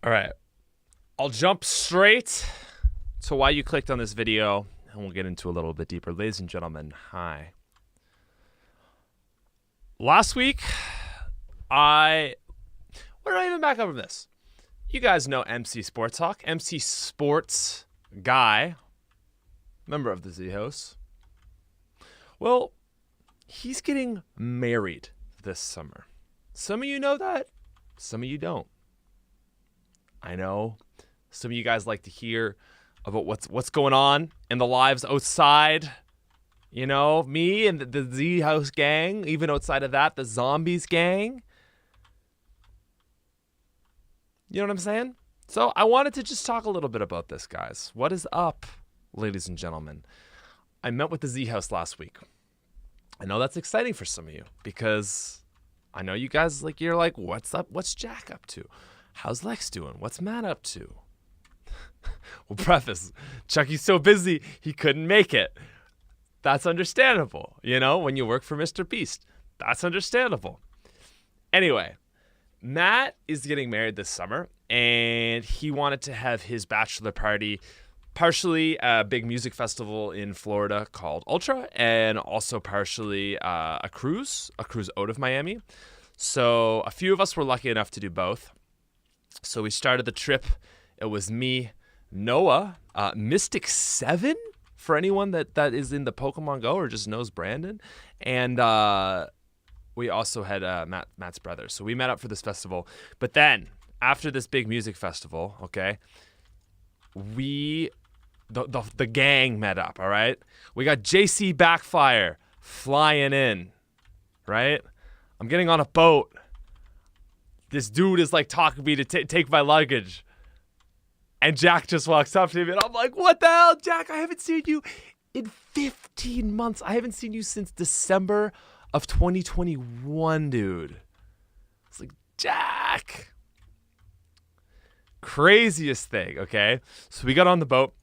All right. I'll jump straight to why you clicked on this video, and we'll get into a little bit deeper. Ladies and gentlemen, hi. Last week, where did I even back up from this? You guys know MC Sports Talk, MC Sports Guy, member of the Z House. Well, he's getting married this summer. Some of you know that, some of you don't. I know some of you guys like to hear about what's going on in the lives outside. You know, me and the Z House gang, even outside of that, the Zombies gang. You know what I'm saying? So I wanted to just talk a little bit about this, guys. What is up, ladies and gentlemen? I met with the Z House last week. I know that's exciting for some of you because I know you guys you're like, what's up? What's Jack up to? How's Lex doing? What's Matt up to? Well, preface, Chucky's so busy, he couldn't make it. That's understandable. You know, when you work for Mr. Beast, that's understandable. Anyway, Matt is getting married this summer, and he wanted to have his bachelor party partially a big music festival in Florida called Ultra, and also partially a cruise out of Miami. So a few of us were lucky enough to do both. So we started the trip. It was me, Noah, Mystic 7 for anyone that is in the Pokemon Go or just knows Brandon. And we also had Matt's brother. So we met up for this festival. But then after this big music festival, okay, the gang met up, all right? We got JC Backfire flying in, right? I'm getting on a boat. This dude is talking to me to take my luggage. And Jack just walks up to me and I'm like, what the hell, Jack? I haven't seen you in 15 months. I haven't seen you since December of 2021, dude. It's like, Jack. Craziest thing, okay? So we got on the boat.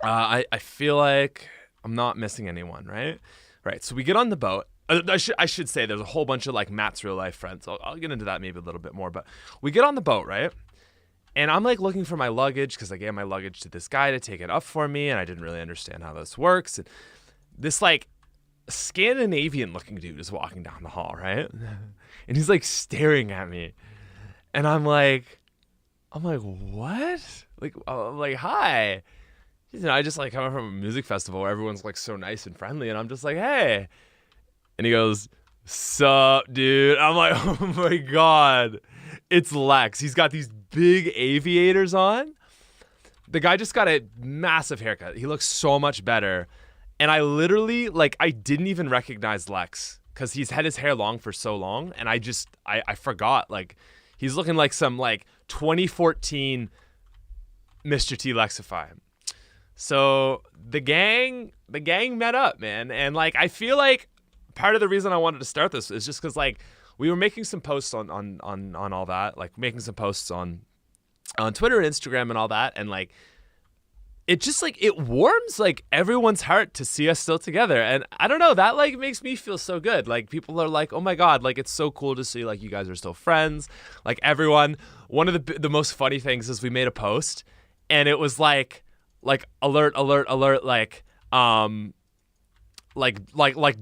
I feel like I'm not missing anyone, right? Right, so we get on the boat. I should say there's a whole bunch of Matt's real life friends. I'll get into that maybe a little bit more. But we get on the boat, right? And I'm looking for my luggage because I gave my luggage to this guy to take it up for me, and I didn't really understand how this works. And this Scandinavian looking dude is walking down the hall, right? And he's staring at me, and I'm like, what? I'm like, hi. You know, I just come from a music festival where everyone's so nice and friendly, and I'm just like, hey. And he goes, sup, dude? I'm like, oh my God. It's Lex. He's got these big aviators on. The guy just got a massive haircut. He looks so much better. And I literally, I didn't even recognize Lex because he's had his hair long for so long. And I forgot. He's looking like some 2014 Mr. T Lexify. So the gang met up, man. And I feel part of the reason I wanted to start this is just because we were making some posts on all that, making some posts on Twitter and Instagram and all that, and it just it warms everyone's heart to see us still together. And I don't know, that makes me feel so good. People are oh my God, it's so cool to see you guys are still friends. Everyone, one of the most funny things is we made a post and it was alert,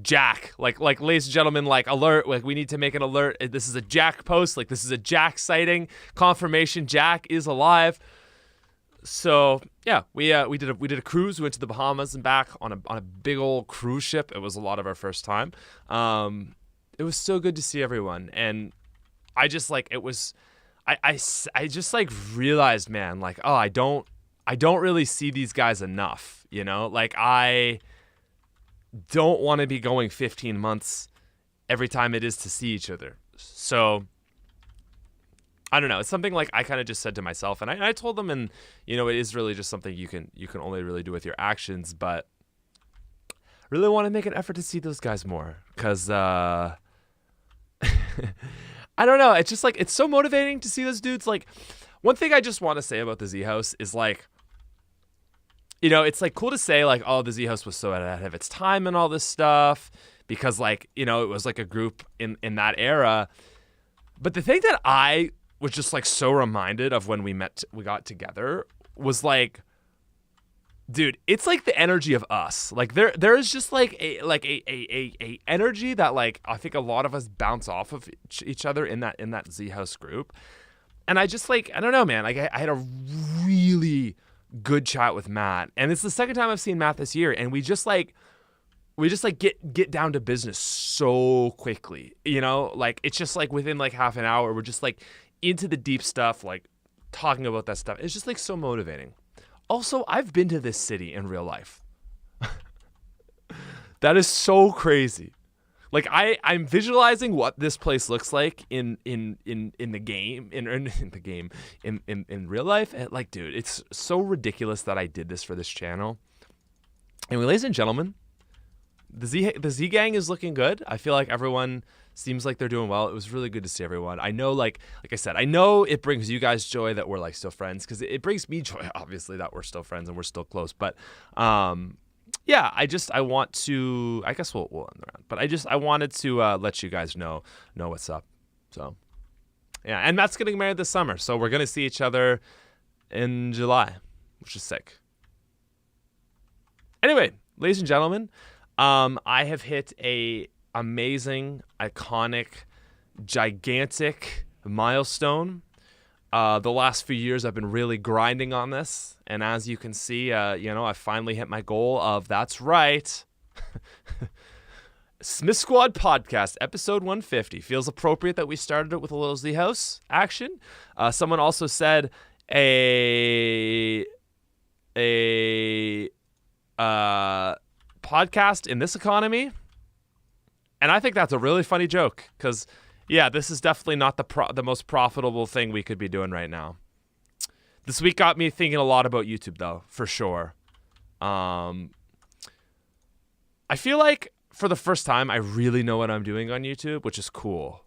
Jack, ladies and gentlemen, alert, we need to make an alert. This is a Jack post, this is a Jack sighting, confirmation Jack is alive. So yeah, we did a cruise. We went to the Bahamas and back on a big old cruise ship. It was a lot of our first time. It was so good to see everyone, and I just it was, I just realized, man, oh, I don't really see these guys enough, you know, I don't want to be going 15 months every time it is to see each other. So I don't know. It's something I kind of just said to myself, and I told them, and you know, it is really just something you can only really do with your actions. But I really want to make an effort to see those guys more because I don't know. It's just it's so motivating to see those dudes. One thing I just want to say about the Z House is you know, it's cool to say oh, the Z House was so ahead of its time and all this stuff because you know, it was a group in that era. But the thing that I was just like so reminded of when we got together was like, dude, it's like the energy of us. Like there is just like a energy that like I think a lot of us bounce off of each other in that Z House group. And I just like, I don't know, man. Like I had a really good chat with Matt, and it's the second time I've seen Matt this year, and we just get down to business so quickly. You know, like it's just like within like half an hour, we're just like into the deep stuff, like talking about that stuff. It's just like so motivating. Also, I've been to this city in real life. That is so crazy. Like I'm visualizing what this place looks like in the game, in real life. And like, dude, it's so ridiculous that I did this for this channel. Anyway, ladies and gentlemen, the Z gang is looking good. I feel like everyone seems like they're doing well. It was really good to see everyone. I know, like I said, I know it brings you guys joy that we're like still friends, because it brings me joy, obviously, that we're still friends and we're still close. But yeah, I want to, I guess we'll end the round. But I wanted to let you guys know what's up. So yeah, and Matt's getting married this summer, so we're gonna see each other in July, which is sick. Anyway, ladies and gentlemen, I have hit a amazing, iconic, gigantic milestone. The last few years I've been really grinding on this, and as you can see, I finally hit my goal of, that's right, Smithsquad podcast, episode 150. Feels appropriate that we started it with a little Z House action. Someone also said a podcast in this economy, and I think that's a really funny joke, because yeah, this is definitely not the most profitable thing we could be doing right now. This week got me thinking a lot about YouTube, though, for sure. I feel like for the first time I really know what I'm doing on YouTube, which is cool.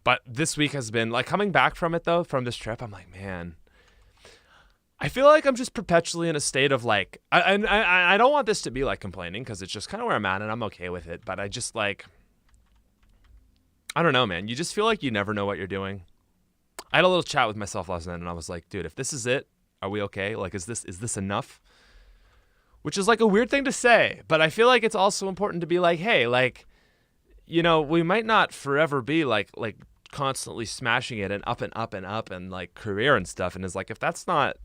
But this week has been like, coming back from it though, from this trip, I'm like, man, I feel like I'm just perpetually in a state of like, I don't want this to be like complaining, because it's just kind of where I'm at and I'm okay with it. But I just like, I don't know, man. You just feel like you never know what you're doing. I had a little chat with myself last night, and I was like, dude, if this is it, are we okay? Like, is this enough? Which is like a weird thing to say, but I feel like it's also important to be like, hey, like, we might not forever be like constantly smashing it and up and up and up and like career and stuff. And it's like, if that's not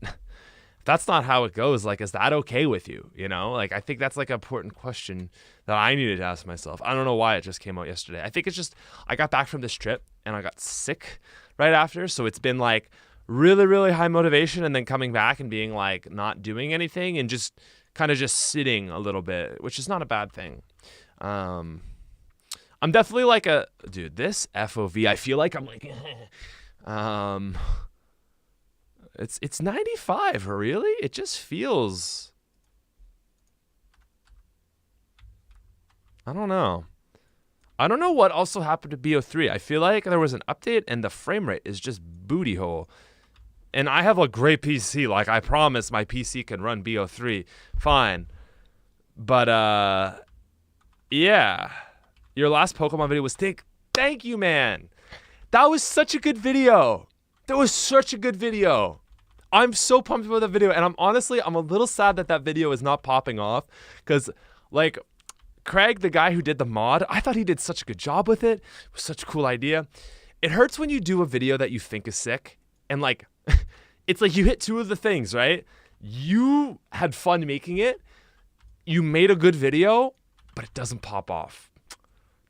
how it goes, like, is that okay with you? Like, I think that's like an important question that I needed to ask myself. I don't know why it just came out yesterday. I think it's just, I got back from this trip and I got sick right after. So it's been like really, really high motivation, and then coming back and being like not doing anything and just kind of just sitting a little bit, which is not a bad thing. I'm definitely like dude, this FOV, I feel like I'm like, it's 95, really? It just feels, I don't know what also happened to BO3. I feel like there was an update and the frame rate is just booty hole. And I have a great PC. Like, I promise my PC can run BO3 fine. But yeah. Your last Pokemon video was thank you, man. That was such a good video. I'm so pumped about that video, and I'm a little sad that video is not popping off, because like Craig, the guy who did the mod, I thought he did such a good job with it. It was such a cool idea. It hurts when you do a video that you think is sick, and like it's like you hit two of the things, right? You had fun making it, you made a good video, but it doesn't pop off.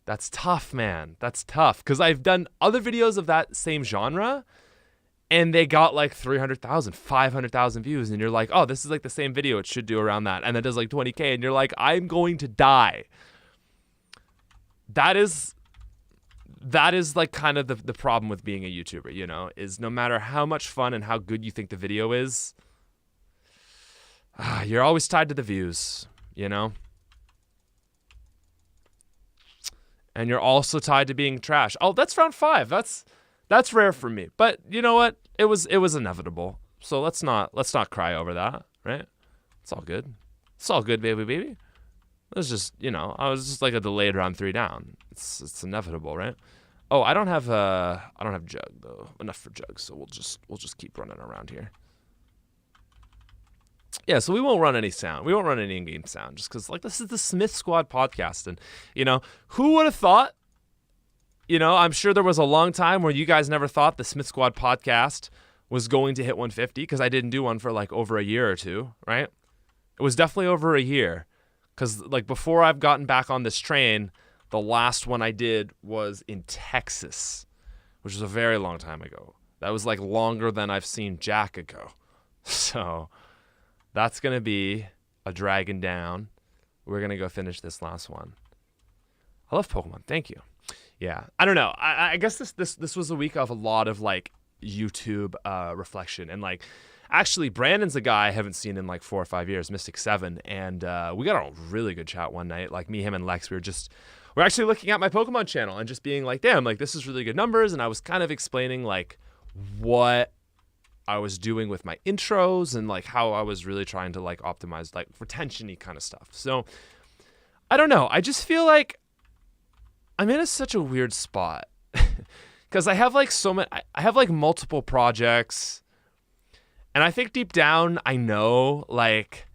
That's tough, man. That's tough, because I've done other videos of that same genre, and they got like 300,000, 500,000 views, and you're like, oh, this is like the same video. It should do around that. And it does like 20K, and you're like, I'm going to die. That is like kind of the problem with being a YouTuber, is no matter how much fun and how good you think the video is, you're always tied to the views, And you're also tied to being trash. Oh, that's round 5. That's rare for me. But you know what? It was inevitable. So let's not cry over that, right? It's all good. It's all good, baby. It was just, I was just like a delayed round 3 down. It's inevitable, right? Oh, I don't have jug though. Enough for jug, so we'll just keep running around here. Yeah, so we won't run any sound. We won't run any in-game sound just because, like, this is the Smithsquad podcast. And, who would have thought, I'm sure there was a long time where you guys never thought the Smithsquad podcast was going to hit 150 because I didn't do one for, like, over a year or two, right? It was definitely over a year because, like, before I've gotten back on this train, the last one I did was in Texas, which was a very long time ago. That was, like, longer than I've seen Jack ago. So that's going to be a dragging down. We're going to go finish this last one. I love Pokemon. Thank you. Yeah. I don't know. I guess this was a week of a lot of, like, YouTube reflection. And, like, actually, Brandon's a guy I haven't seen in, like, 4 or 5 years, Mystic 7. And we got a really good chat one night. Like, me, him, and Lex, we're actually looking at my Pokemon channel and just being like, damn, like, this is really good numbers. And I was kind of explaining, like, what I was doing with my intros and, like, how I was really trying to, like, optimize, like, retention-y kind of stuff. So I don't know. I just feel like I'm in such a weird spot because I have, like, I have, like, multiple projects, and I think deep down I know, like,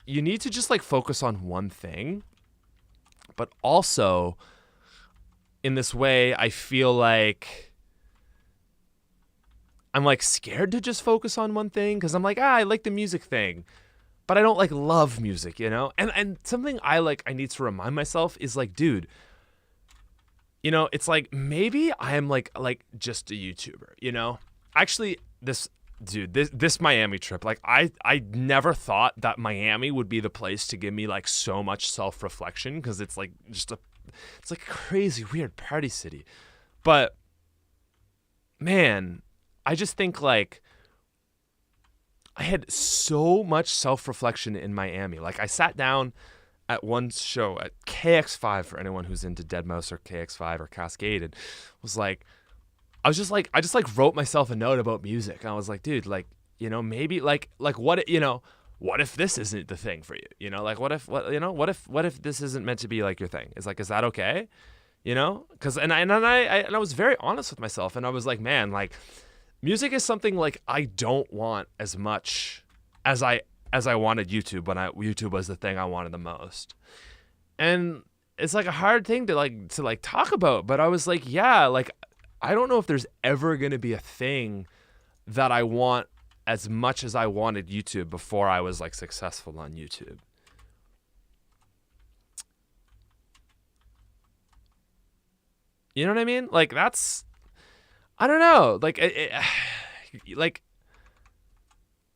you need to just, like, focus on one thing, but also in this way I feel like I'm, like, scared to just focus on one thing because I'm like, I like the music thing, but I don't, like, love music, And something I need to remind myself is, like, dude, it's like maybe I am like just a YouTuber, Actually, this Miami trip, like, I never thought that Miami would be the place to give me, like, so much self-reflection because it's, like, it's like a crazy weird party city, but man, I just think, like, I had so much self-reflection in Miami. Like, I sat down at one show at KX5 for anyone who's into Deadmau5 or KX5 or Cascade, and I just wrote myself a note about music. And I was like, dude, like, maybe like what if this isn't the thing for you? Like, what if this isn't meant to be, like, your thing? Is that okay? Because I was very honest with myself, and I was like, man, like, music is something, like, I don't want as much as I wanted YouTube when YouTube was the thing I wanted the most. And it's, like, a hard thing to talk about, but I was like, yeah, like, I don't know if there's ever going to be a thing that I want as much as I wanted YouTube before I was, like, successful on YouTube. You know what I mean? Like, I don't know. Like, like,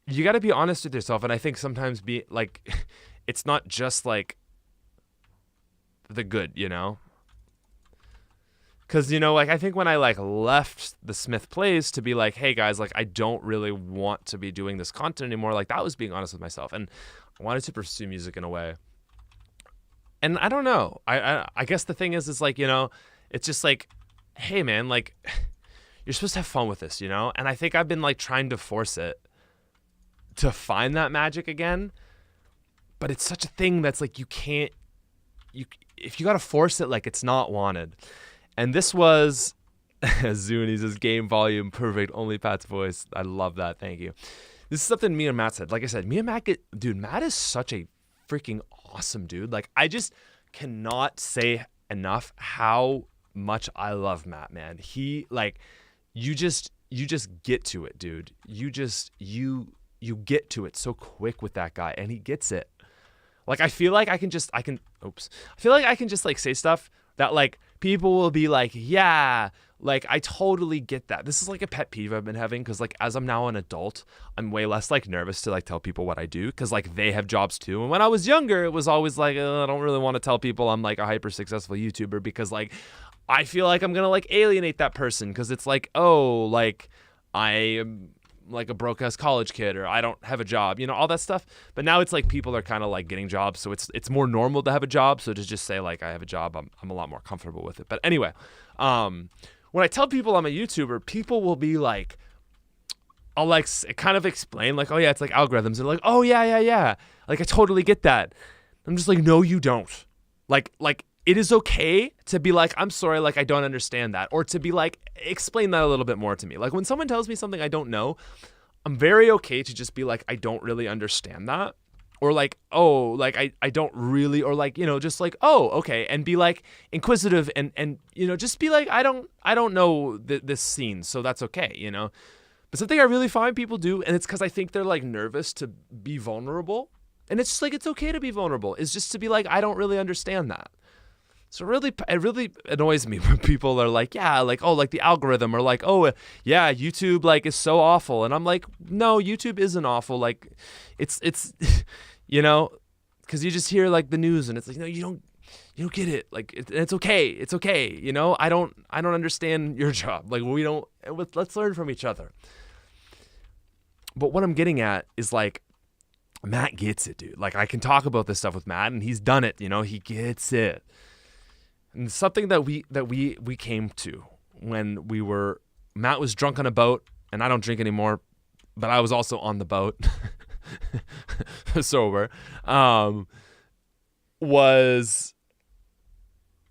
you got to be honest with yourself. And I think sometimes it's not just, like, the good, Because, like, I think when I, like, left the Smith Plays to be like, hey, guys, like, I don't really want to be doing this content anymore, like, that was being honest with myself. And I wanted to pursue music in a way. And I don't know. I guess the thing is like, it's just like, hey, man, like, you're supposed to have fun with this, And I think I've been, like, trying to force it to find that magic again. But it's such a thing that's, like, if you got to force it, like, it's not wanted. And this was, Zuni says, game volume, perfect, only Pat's voice. I love that, thank you. This is something me and Matt said. Like I said, me and Matt Matt is such a freaking awesome dude. Like, I just cannot say enough how much I love Matt, man. He, like, you just get to it, dude. You get to it so quick with that guy, and he gets it. Like, I feel like I can just like say stuff that, like, people will be like, yeah, like, I totally get that. This is, like, a pet peeve I've been having because, like, as I'm now an adult, I'm way less, like, nervous to, like, tell people what I do because, like, they have jobs too. And when I was younger, it was always like, I don't really want to tell people I'm, like, a hyper successful YouTuber because, like, I feel like I'm gonna, like, alienate that person because it's like, oh, like, I am, like, a broke-ass college kid, or I don't have a job, all that stuff. But now it's like people are kind of, like, getting jobs, so it's more normal to have a job. So to just say, like, I have a job, I'm a lot more comfortable with it. But anyway, when I tell people I'm a YouTuber, people will be like, I'll, like, kind of explain, like, oh yeah, it's like algorithms. They're like, oh yeah, like, I totally get that. I'm just like, no, you don't. Like it is okay to be like, I'm sorry, like, I don't understand that. Or to be like, explain that a little bit more to me. Like, when someone tells me something I don't know, I'm very okay to just be like, I don't really understand that. Or like, oh, like, I don't really, or like, just like, oh, okay. And be like inquisitive and just be like, I don't know this scene, so that's okay, But something I really find people do, and it's because I think they're like nervous to be vulnerable. And it's just like, it's okay to be vulnerable. It's just to be like, I don't really understand that. So it really annoys me when people are like, yeah, like, oh, like the algorithm, or like, oh, yeah, YouTube like is so awful. And I'm like, no, YouTube isn't awful. Like it's, because you just hear like the news and it's like, no, you don't get it. Like it's okay. It's okay. I don't understand your job. Like let's learn from each other. But what I'm getting at is like, Matt gets it, dude. Like I can talk about this stuff with Matt and he's done it, he gets it. And something that we came to when Matt was drunk on a boat, and I don't drink anymore, but I was also on the boat, sober,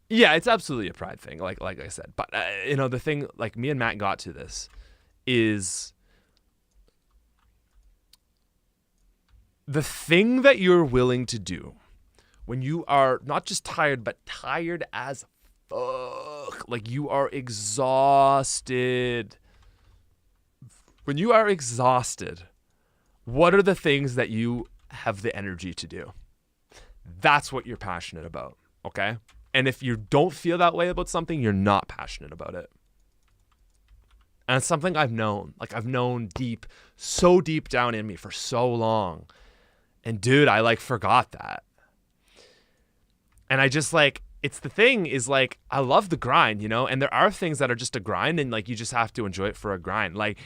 it's absolutely a pride thing, like I said. But, the thing, like me and Matt got to this is the thing that you're willing to do when you are not just tired, but tired as fuck, like you are exhausted. When you are exhausted, what are the things that you have the energy to do? That's what you're passionate about, okay? And if you don't feel that way about something, you're not passionate about it. And it's something I've known. Like I've known so deep down in me for so long. And dude, I like forgot that. And I just like, it's the thing is like, I love the grind, and there are things that are just a grind and like, you just have to enjoy it for a grind. Like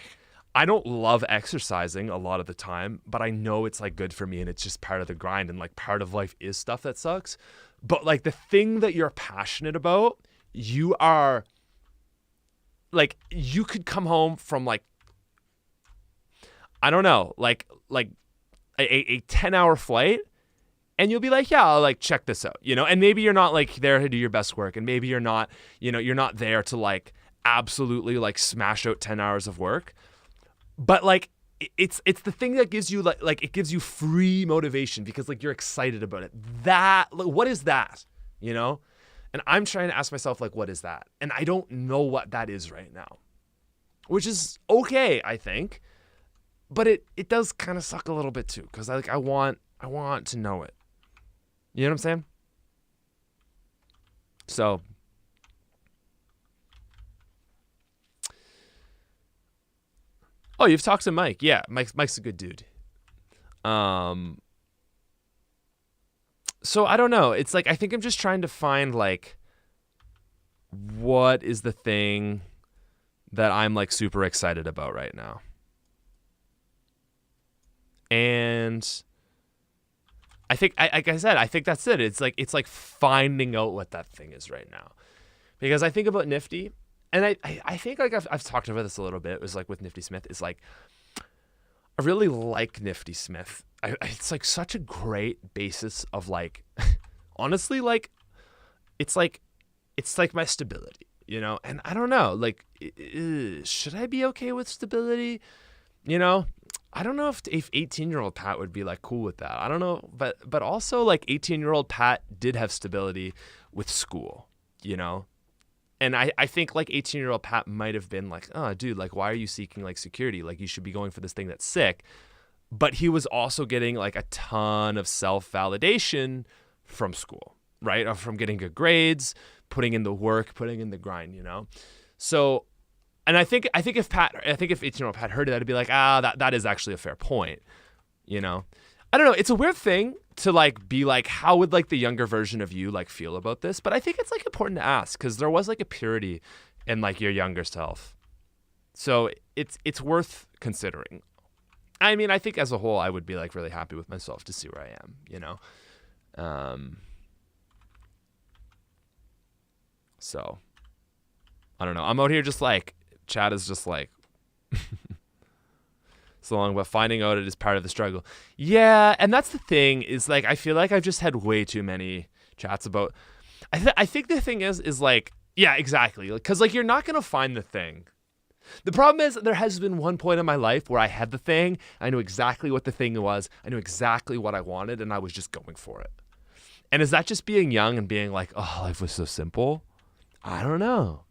I don't love exercising a lot of the time, but I know it's like good for me and it's just part of the grind, and like part of life is stuff that sucks. But like the thing that you're passionate about, you are like, you could come home from like, I don't know, like a 10-hour flight, and you'll be like, yeah, I'll like check this out, and maybe you're not like there to do your best work, and maybe you're not, you're not there to like absolutely like smash out 10 hours of work, but like it's the thing that gives you like it gives you free motivation because like you're excited about it. That, like, what is that, And I'm trying to ask myself like, what is that? And I don't know what that is right now, which is okay, I think, but it does kind of suck a little bit too, because I want to know it. You know what I'm saying? So, oh, you've talked to Mike. Yeah, Mike's a good dude. So I don't know. It's like, I think I'm just trying to find like, what is the thing that I'm like super excited about right now? And I think, like I said, I think that's it. It's like finding out what that thing is right now, because I think about Nifty, and I think like I've talked about this a little bit. It was like with Nifty Smith, is like, I really like Nifty Smith. It's like such a great basis of like, honestly, like it's like my stability, and I don't know, like, should I be okay with stability? I don't know if 18-year-old Pat would be like cool with that. I don't know, but also like 18-year-old Pat did have stability with school, And I think like 18-year-old Pat might have been like, oh, dude, like, why are you seeking like security? Like, you should be going for this thing that's sick. But he was also getting like a ton of self-validation from school, right? Or from getting good grades, putting in the work, putting in the grind, So, and I think if 18-year-old Pat heard it, that'd be like, that is actually a fair point, I don't know. It's a weird thing to like be like, how would like the younger version of you like feel about this? But I think it's like important to ask, because there was like a purity in like your younger self. So it's worth considering. I mean, I think as a whole, I would be like really happy with myself to see where I am, So I don't know. I'm out here just like, Chad is just like, so long, but finding out it is part of the struggle. Yeah, and that's the thing, is like, I feel like I've just had way too many chats about, I think the thing is like, yeah, exactly. Because like you're not gonna find the thing. The problem is there has been one point in my life where I had the thing. I knew exactly what the thing was. I knew exactly what I wanted, and I was just going for it. And is that just being young and being like, oh, life was so simple? I don't know.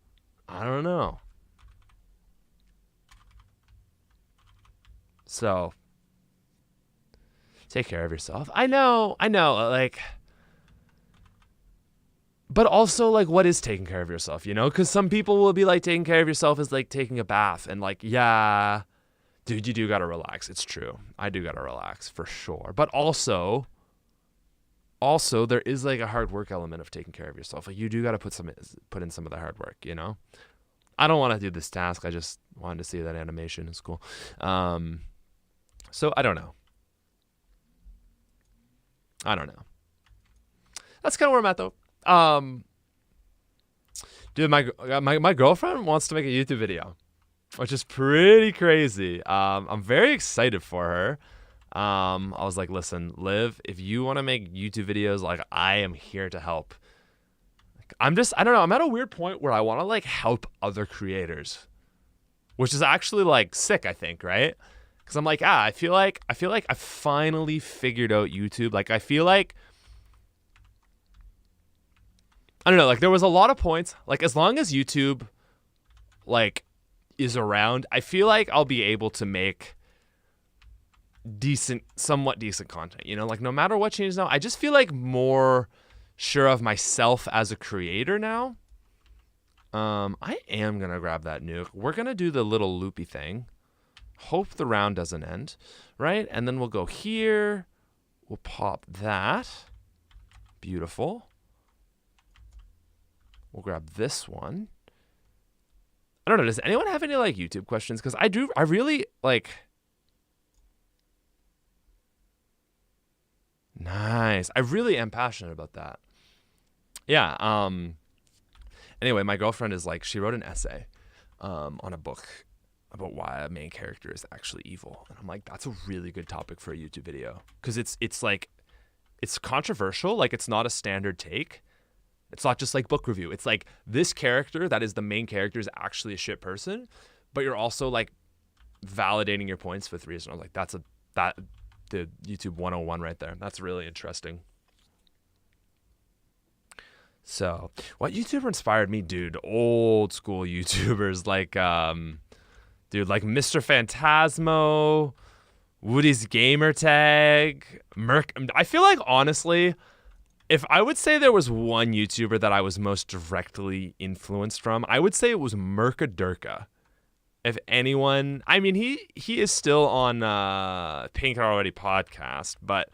So take care of yourself. I know. Like, but also like, what is taking care of yourself? You know, because some people will be like, taking care of yourself is like taking a bath, and like, yeah, dude, you do gotta relax. It's true. I do gotta relax for sure. But also there is like a hard work element of taking care of yourself. Like you do gotta put in some of the hard work. You know, I don't want to do this task. I just wanted to see that animation. It's cool. So I don't know. That's kind of where I'm at though. Dude, my girlfriend wants to make a YouTube video, which is pretty crazy. I'm very excited for her. I was like, listen, Liv, if you want to make YouTube videos, like I am here to help. Like, I don't know. I'm at a weird point where I want to like help other creators, which is actually like sick, I think, right? Because I'm like, I feel like I finally figured out YouTube. Like I feel like, I don't know, like there was a lot of points, like as long as YouTube like is around, I feel like I'll be able to make somewhat decent content, you know, like no matter what changes now, I just feel like more sure of myself as a creator now. I am going to grab that nuke. We're going to do the little loopy thing. Hope the round doesn't end, right? And then we'll go here. We'll pop that. Beautiful. We'll grab this one. I don't know. Does anyone have any like YouTube questions? Because I really like. Nice. I really am passionate about that. Yeah. Anyway, my girlfriend is like, she wrote an essay on a book about why a main character is actually evil. And I'm like, that's a really good topic for a YouTube video. Because it's like, it's controversial. Like it's not a standard take. It's not just like book review. It's like this character that is the main character is actually a shit person, but you're also like validating your points with reason. I was like, that's the YouTube 101 right there. That's really interesting. So what YouTuber inspired me, dude? Old school YouTubers like, dude, like Mr. Phantasmo, Woody's Gamer Tag, Merc. I feel like honestly, if I would say there was one YouTuber that I was most directly influenced from, I would say it was Mercadurka. If anyone, I mean, he is still on Pink Already podcast, but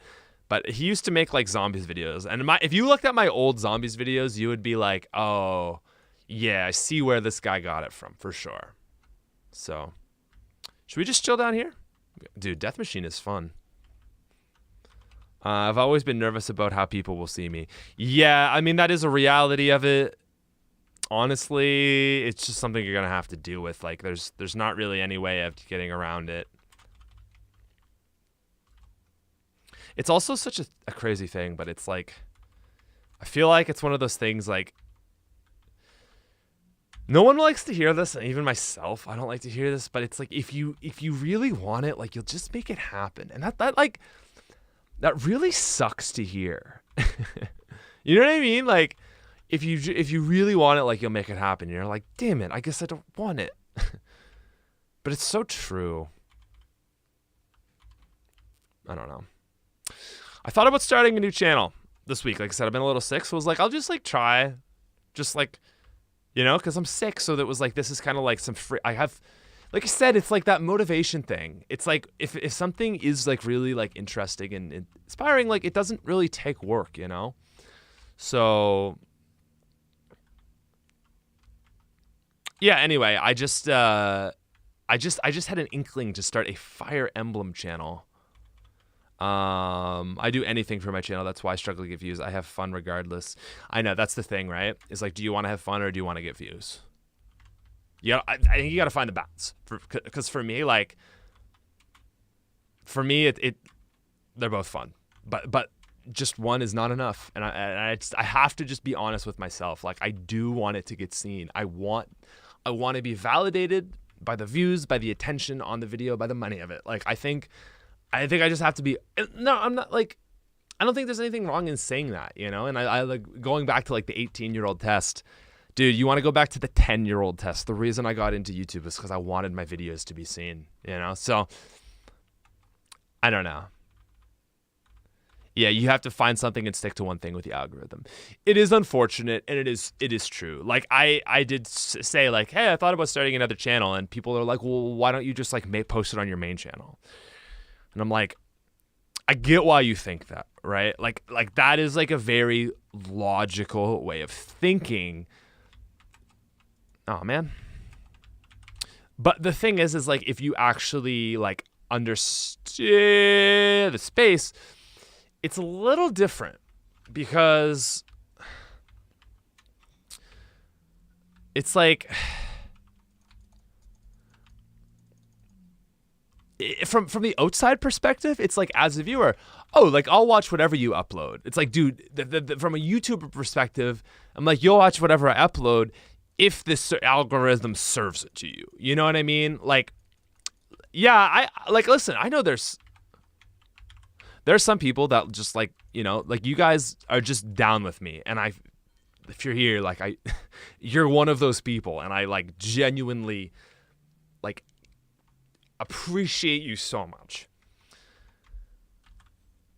he used to make like zombies videos. And if you looked at my old zombies videos, you would be like, oh, yeah, I see where this guy got it from for sure. So, should we just chill down here? Dude, Death Machine is fun. I've always been nervous about how people will see me. Yeah, I mean, that is a reality of it. Honestly, it's just something you're going to have to deal with. Like, there's not really any way of getting around it. It's also such a crazy thing, but it's like, I feel like it's one of those things like, no one likes to hear this, and even myself, I don't like to hear this, but it's like, if you really want it, like, you'll just make it happen. And that really sucks to hear. You know what I mean? Like, if you really want it, like, you'll make it happen. You're like, damn it, I guess I don't want it. But it's so true. I don't know. I thought about starting a new channel this week. Like I said, I've been a little sick, so I was like, I'll just like try, just like, you know, because I'm sick. So that was like, this is kind of like some free. I have, like I said, it's like that motivation thing. It's like if something is like really like interesting and inspiring, like it doesn't really take work, you know. So yeah. Anyway, I just had an inkling to start a Fire Emblem channel. I do anything for my channel. That's why I struggle to get views. I have fun regardless. I know that's the thing, right? It's like, do you want to have fun or do you want to get views? I think you got to find the balance. Because for me, like, they're both fun. But just one is not enough. And I have to just be honest with myself. Like, I do want it to get seen. I want to be validated by the views, by the attention on the video, by the money of it. Like, I think I just have to be, no, I'm not like, I don't think there's anything wrong in saying that, you know? And I like going back to like the 18-year-old test. Dude, you want to go back to the 10-year-old test. The reason I got into YouTube is because I wanted my videos to be seen, you know? So, I don't know. Yeah, you have to find something and stick to one thing with the algorithm. It is unfortunate, and it is true. Like, I did say, like, hey, I thought about starting another channel, and people are like, well, why don't you just, like, post it on your main channel? And I'm like, I get why you think that, right? Like that is, like, a very logical way of thinking. Oh, man. But the thing is, like, if you actually, like, understand the space, it's a little different because it's like from the outside perspective, it's like, as a viewer, oh, like, I'll watch whatever you upload. It's like, dude, from a YouTuber perspective, I'm like, you'll watch whatever I upload if this algorithm serves it to you. You know what I mean? Like, yeah, I like, listen, I know there's some people that just, like, you know, like, you guys are just down with me, and if you're here, like, you're one of those people, and I, like, genuinely, like, appreciate you so much.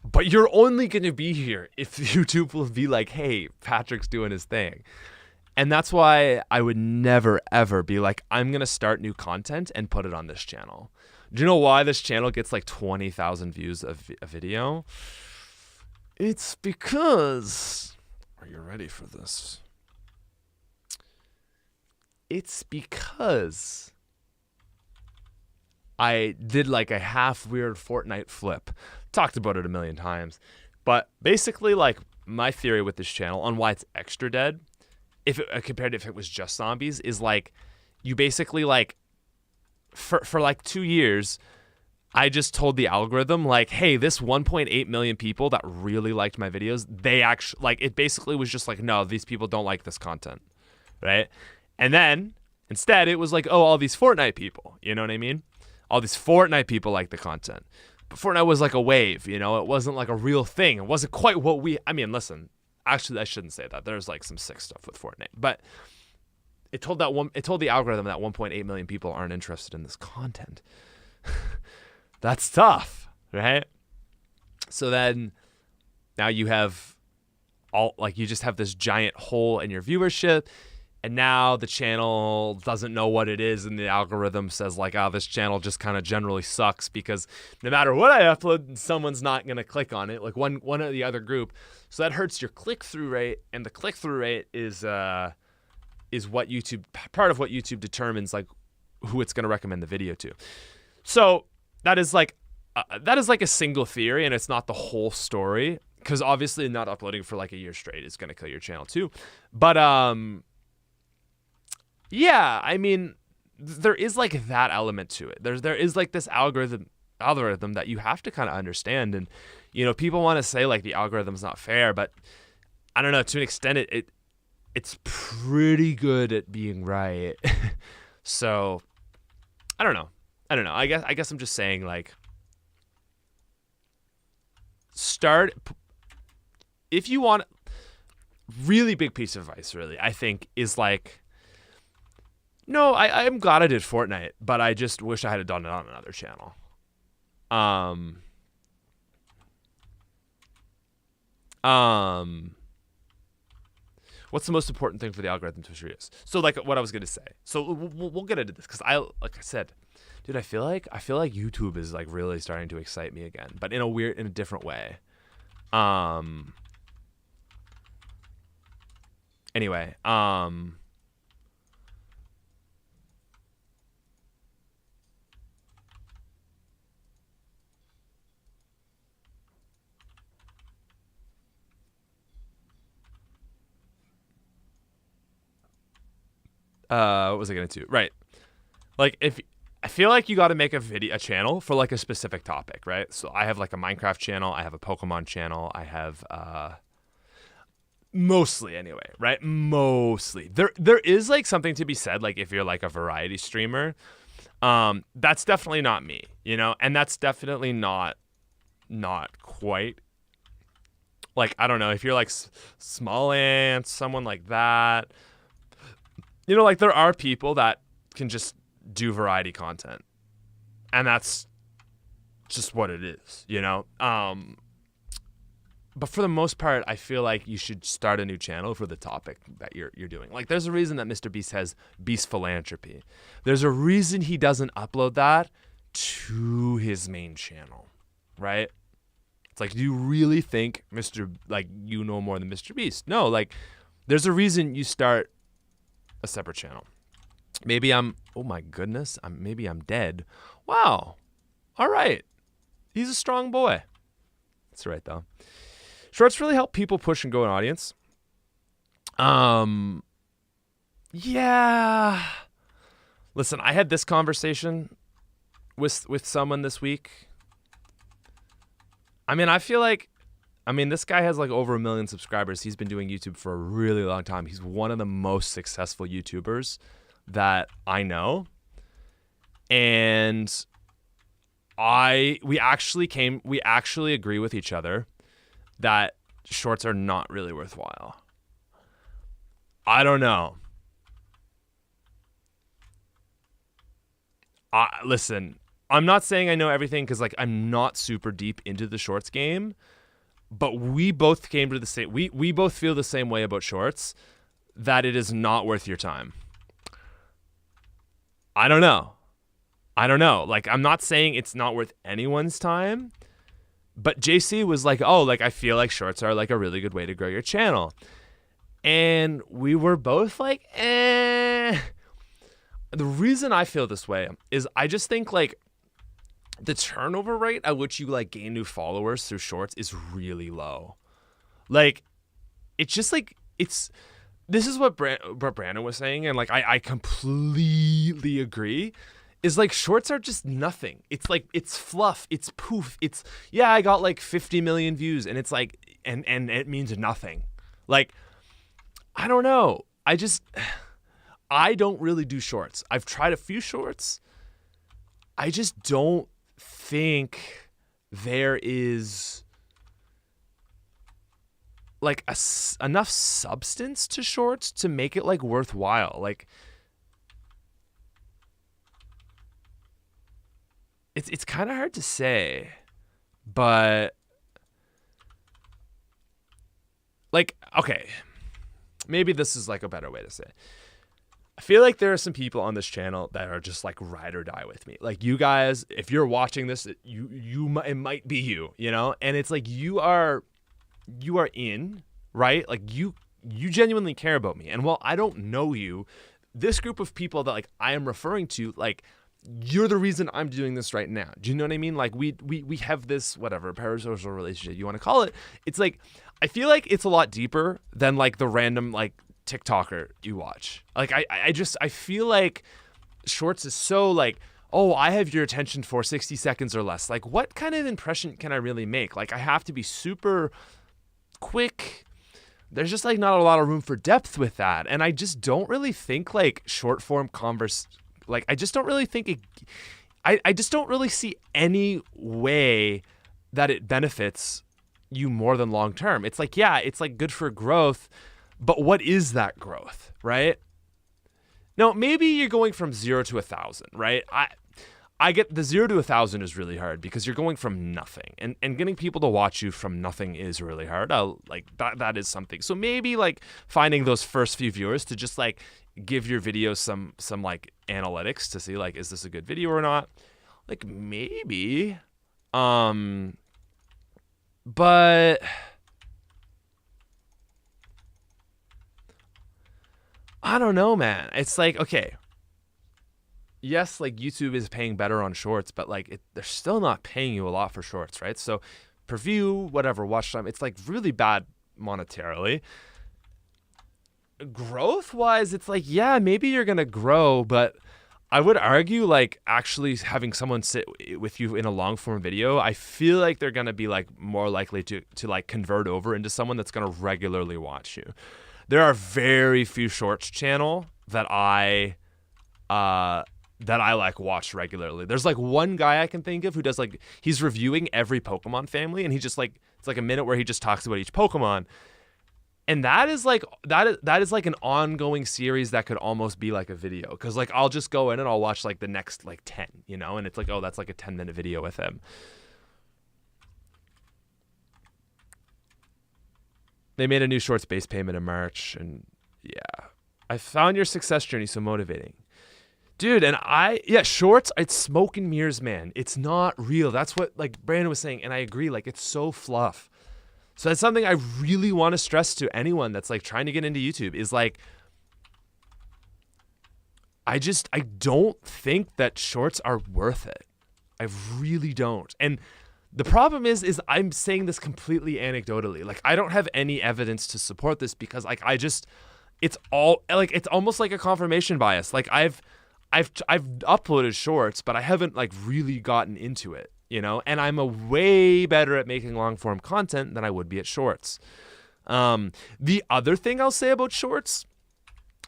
But you're only going to be here if YouTube will be like, hey, Patrick's doing his thing. And that's why I would never, ever be like, I'm going to start new content and put it on this channel. Do you know why this channel gets like 20,000 views a video? It's because, are you ready for this? It's because I did like a half weird Fortnite flip. Talked about it a million times. But basically, like, my theory with this channel on why it's extra dead, compared to if it was just zombies, is like, you basically, like, for like 2 years, I just told the algorithm, like, hey, this 1.8 million people that really liked my videos, they actually, like, it basically was just like, no, these people don't like this content, right? And then instead it was like, oh, all these Fortnite people, you know what I mean? All these Fortnite people like the content. But Fortnite was like a wave, you know? It wasn't like a real thing. It wasn't quite what I mean, listen, actually, I shouldn't say that. There's like some sick stuff with Fortnite, but it told the algorithm that 1.8 million people aren't interested in this content. That's tough, right? So then now you have you just have this giant hole in your viewership, and now the channel doesn't know what it is, and the algorithm says, like, oh, this channel just kind of generally sucks because no matter what I upload, someone's not going to click on it, like one or the other group. So that hurts your click-through rate, and the click-through rate is what part of what YouTube determines, like, who it's going to recommend the video to. So that is like a single theory, and it's not the whole story, because obviously not uploading for like a year straight is going to kill your channel too. But yeah, I mean, there is like that element to it. There is like this algorithm that you have to kind of understand. And, you know, people want to say like the algorithm's not fair, but I don't know, to an extent it's pretty good at being right. So I don't know. I guess I'm just saying, like, if you want, really big piece of advice, really, I think, is like, no, I'm glad I did Fortnite, but I just wish I had done it on another channel. What's the most important thing for the algorithm to choose? So, like, what I was gonna say. So we'll get into this, because like I said, dude, I feel like YouTube is like really starting to excite me again, but in a different way. Anyway, what was I gonna do? Right. Like, if I feel like you got to make a channel for like a specific topic, right? So I have like a Minecraft channel, I have a Pokemon channel, I have mostly anyway, right? Mostly. There is like something to be said like if you're like a variety streamer. That's definitely not me, you know? And that's definitely not quite like, I don't know, if you're like Small Ants, someone like that. You know, like there are people that can just do variety content, and that's just what it is, you know. But for the most part, I feel like you should start a new channel for the topic that you're doing. Like there's a reason that Mr. Beast has Beast Philanthropy. There's a reason he doesn't upload that to his main channel, right? It's like, do you really think you know more than Mr. Beast? No, like there's a reason you start a separate channel. Maybe oh my goodness, maybe I'm dead. Wow. All right. He's a strong boy. That's right, though. Shorts really help people push and grow an audience. Yeah. Listen, I had this conversation with someone this week. I mean, I feel like, this guy has like over 1 million subscribers. He's been doing YouTube for a really long time. He's one of the most successful YouTubers that I know. And we actually agree with each other that shorts are not really worthwhile. I don't know. Listen, I'm not saying I know everything because like I'm not super deep into the shorts game, but we both came to the same, we both feel the same way about shorts, that it is not worth your time. I don't know. Like, I'm not saying it's not worth anyone's time, but JC was like, oh, like, I feel like shorts are like a really good way to grow your channel. And we were both like, eh. The reason I feel this way is I just think like the turnover rate at which you like gain new followers through shorts is really low. Like, it's just like, this is what Brandon was saying, and like I completely agree, is like shorts are just nothing. It's like, it's fluff, it's poof, it's, yeah, I got like 50 million views, and it's like, and it means nothing. Like, I don't know. I don't really do shorts. I've tried a few shorts. I just don't think there is like enough substance to shorts to make it like worthwhile. Like, it's kind of hard to say, but like, okay, maybe this is like a better way to say it. I feel like there are some people on this channel that are just like ride or die with me. Like, you guys, if you're watching this, it might be you, you know? And it's like, you are in, right? Like, you genuinely care about me. And while I don't know you, this group of people that like I am referring to, like, you're the reason I'm doing this right now. Do you know what I mean? Like, we have this, whatever, parasocial relationship you want to call it. It's like, I feel like it's a lot deeper than like the random like TikToker you watch. Like, I feel like shorts is so like, oh, I have your attention for 60 seconds or less. Like, what kind of impression can I really make? Like, I have to be super quick. There's just like not a lot of room for depth with that. And I just don't really think like short form like, I just don't really think it, I just don't really see any way that it benefits you more than long term. It's like, yeah, it's like good for growth, but what is that growth, right? No, maybe you're going from 0 to 1,000, right? I get the 0 to 1,000 is really hard because you're going from nothing, and getting people to watch you from nothing is really hard. Like that is something. So maybe like finding those first few viewers to just like give your video some like analytics to see like, is this a good video or not? Like, maybe, but I don't know, man. It's like, okay, yes, like YouTube is paying better on shorts, but like they're still not paying you a lot for shorts, right? So per view, whatever, watch time, it's like really bad monetarily. Growth wise, it's like, yeah, maybe you're gonna grow, but I would argue like actually having someone sit with you in a long form video, I feel like they're going to be like more likely to like convert over into someone that's going to regularly watch you. There are very few shorts channel that I like watch regularly. There's like one guy I can think of who does like, he's reviewing every Pokemon family, and he just like, it's like a minute where he just talks about each Pokemon. And that is like an ongoing series that could almost be like a video, because like I'll just go in and I'll watch like the next like 10, you know, and it's like, oh, that's like a 10-minute video with him. They made a new shorts base payment in March, and yeah, I found your success journey so motivating, dude. And shorts, it's smoke and mirrors, man. It's not real. That's what like Brandon was saying, and I agree. Like, it's so fluff. So that's something I really want to stress to anyone that's like trying to get into YouTube is like, I don't think that shorts are worth it. I really don't. And the problem is I'm saying this completely anecdotally. Like, I don't have any evidence to support this, because like it's all like, it's almost like a confirmation bias. Like I've uploaded shorts, but I haven't like really gotten into it. You know, and I'm a way better at making long form content than I would be at shorts. The other thing I'll say about shorts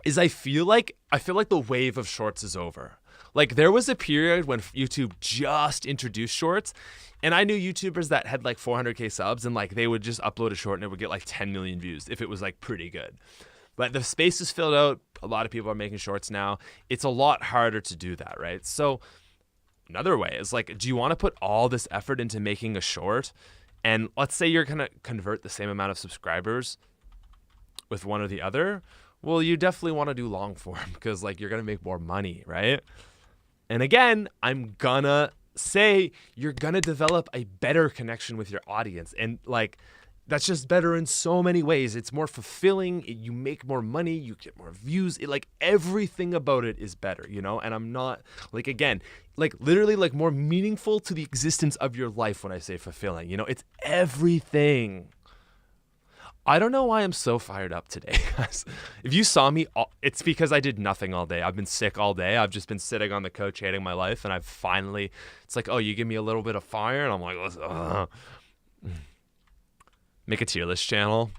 is I feel like the wave of shorts is over. Like, there was a period when YouTube just introduced shorts, and I knew YouTubers that had like 400K subs, and like they would just upload a short and it would get like 10 million views if it was like pretty good. But the space is filled out. A lot of people are making shorts now. It's a lot harder to do that, right? So another way is like, do you want to put all this effort into making a short? And let's say you're going to convert the same amount of subscribers with one or the other. Well, you definitely want to do long form, because like you're going to make more money, right? And again, I'm going to say you're going to develop a better connection with your audience. And like, that's just better in so many ways. It's more fulfilling. You make more money. You get more views. Like, everything about it is better, you know? And I'm not, like, again, like literally like more meaningful to the existence of your life when I say fulfilling. You know, it's everything. I don't know why I'm so fired up today, guys. If you saw me, it's because I did nothing all day. I've been sick all day. I've just been sitting on the couch hating my life. And I've finally, it's like, oh, you give me a little bit of fire. And I'm like, make a tier list channel.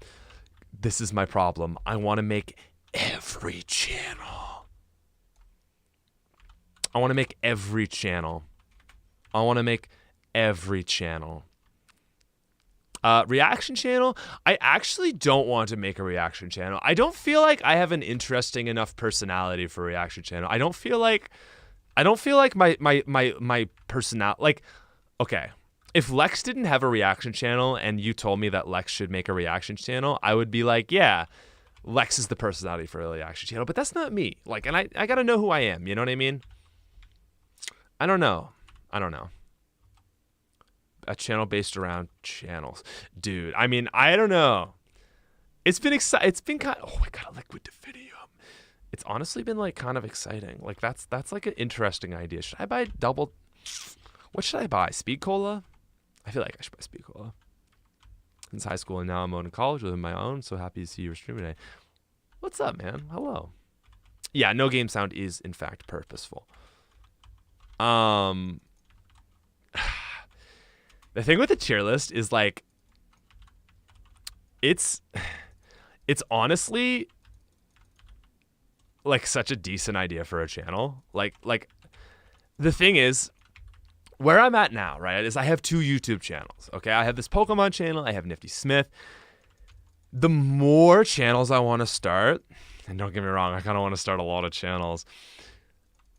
This is my problem. I want to make every channel. I want to make every channel. Reaction channel. I actually don't want to make a reaction channel. I don't feel like I have an interesting enough personality for a reaction channel. I don't feel like my personality, like, okay. If Lex didn't have a reaction channel and you told me that Lex should make a reaction channel, I would be like, yeah, Lex is the personality for a reaction channel, but that's not me. Like, and I got to know who I am. You know what I mean? I don't know. A channel based around channels. Dude, I mean, I don't know. It's been exciting. It's been kind of, oh, I got a liquid Diffidium. It's honestly been like kind of exciting. Like, that's like an interesting idea. Should I buy what should I buy? Speed Cola? I feel like I should buy Speed Cola. Since high school and now I'm out in college with my own. So happy to see you streaming today. What's up, man? Hello. Yeah, no game sound is in fact purposeful. The thing with the tier list is like, it's honestly like such a decent idea for a channel. Like the thing is, where I'm at now, right, is I have 2 YouTube channels, okay? I have this Pokemon channel, I have Nifty Smith. The more channels I want to start, and don't get me wrong, I kind of want to start a lot of channels.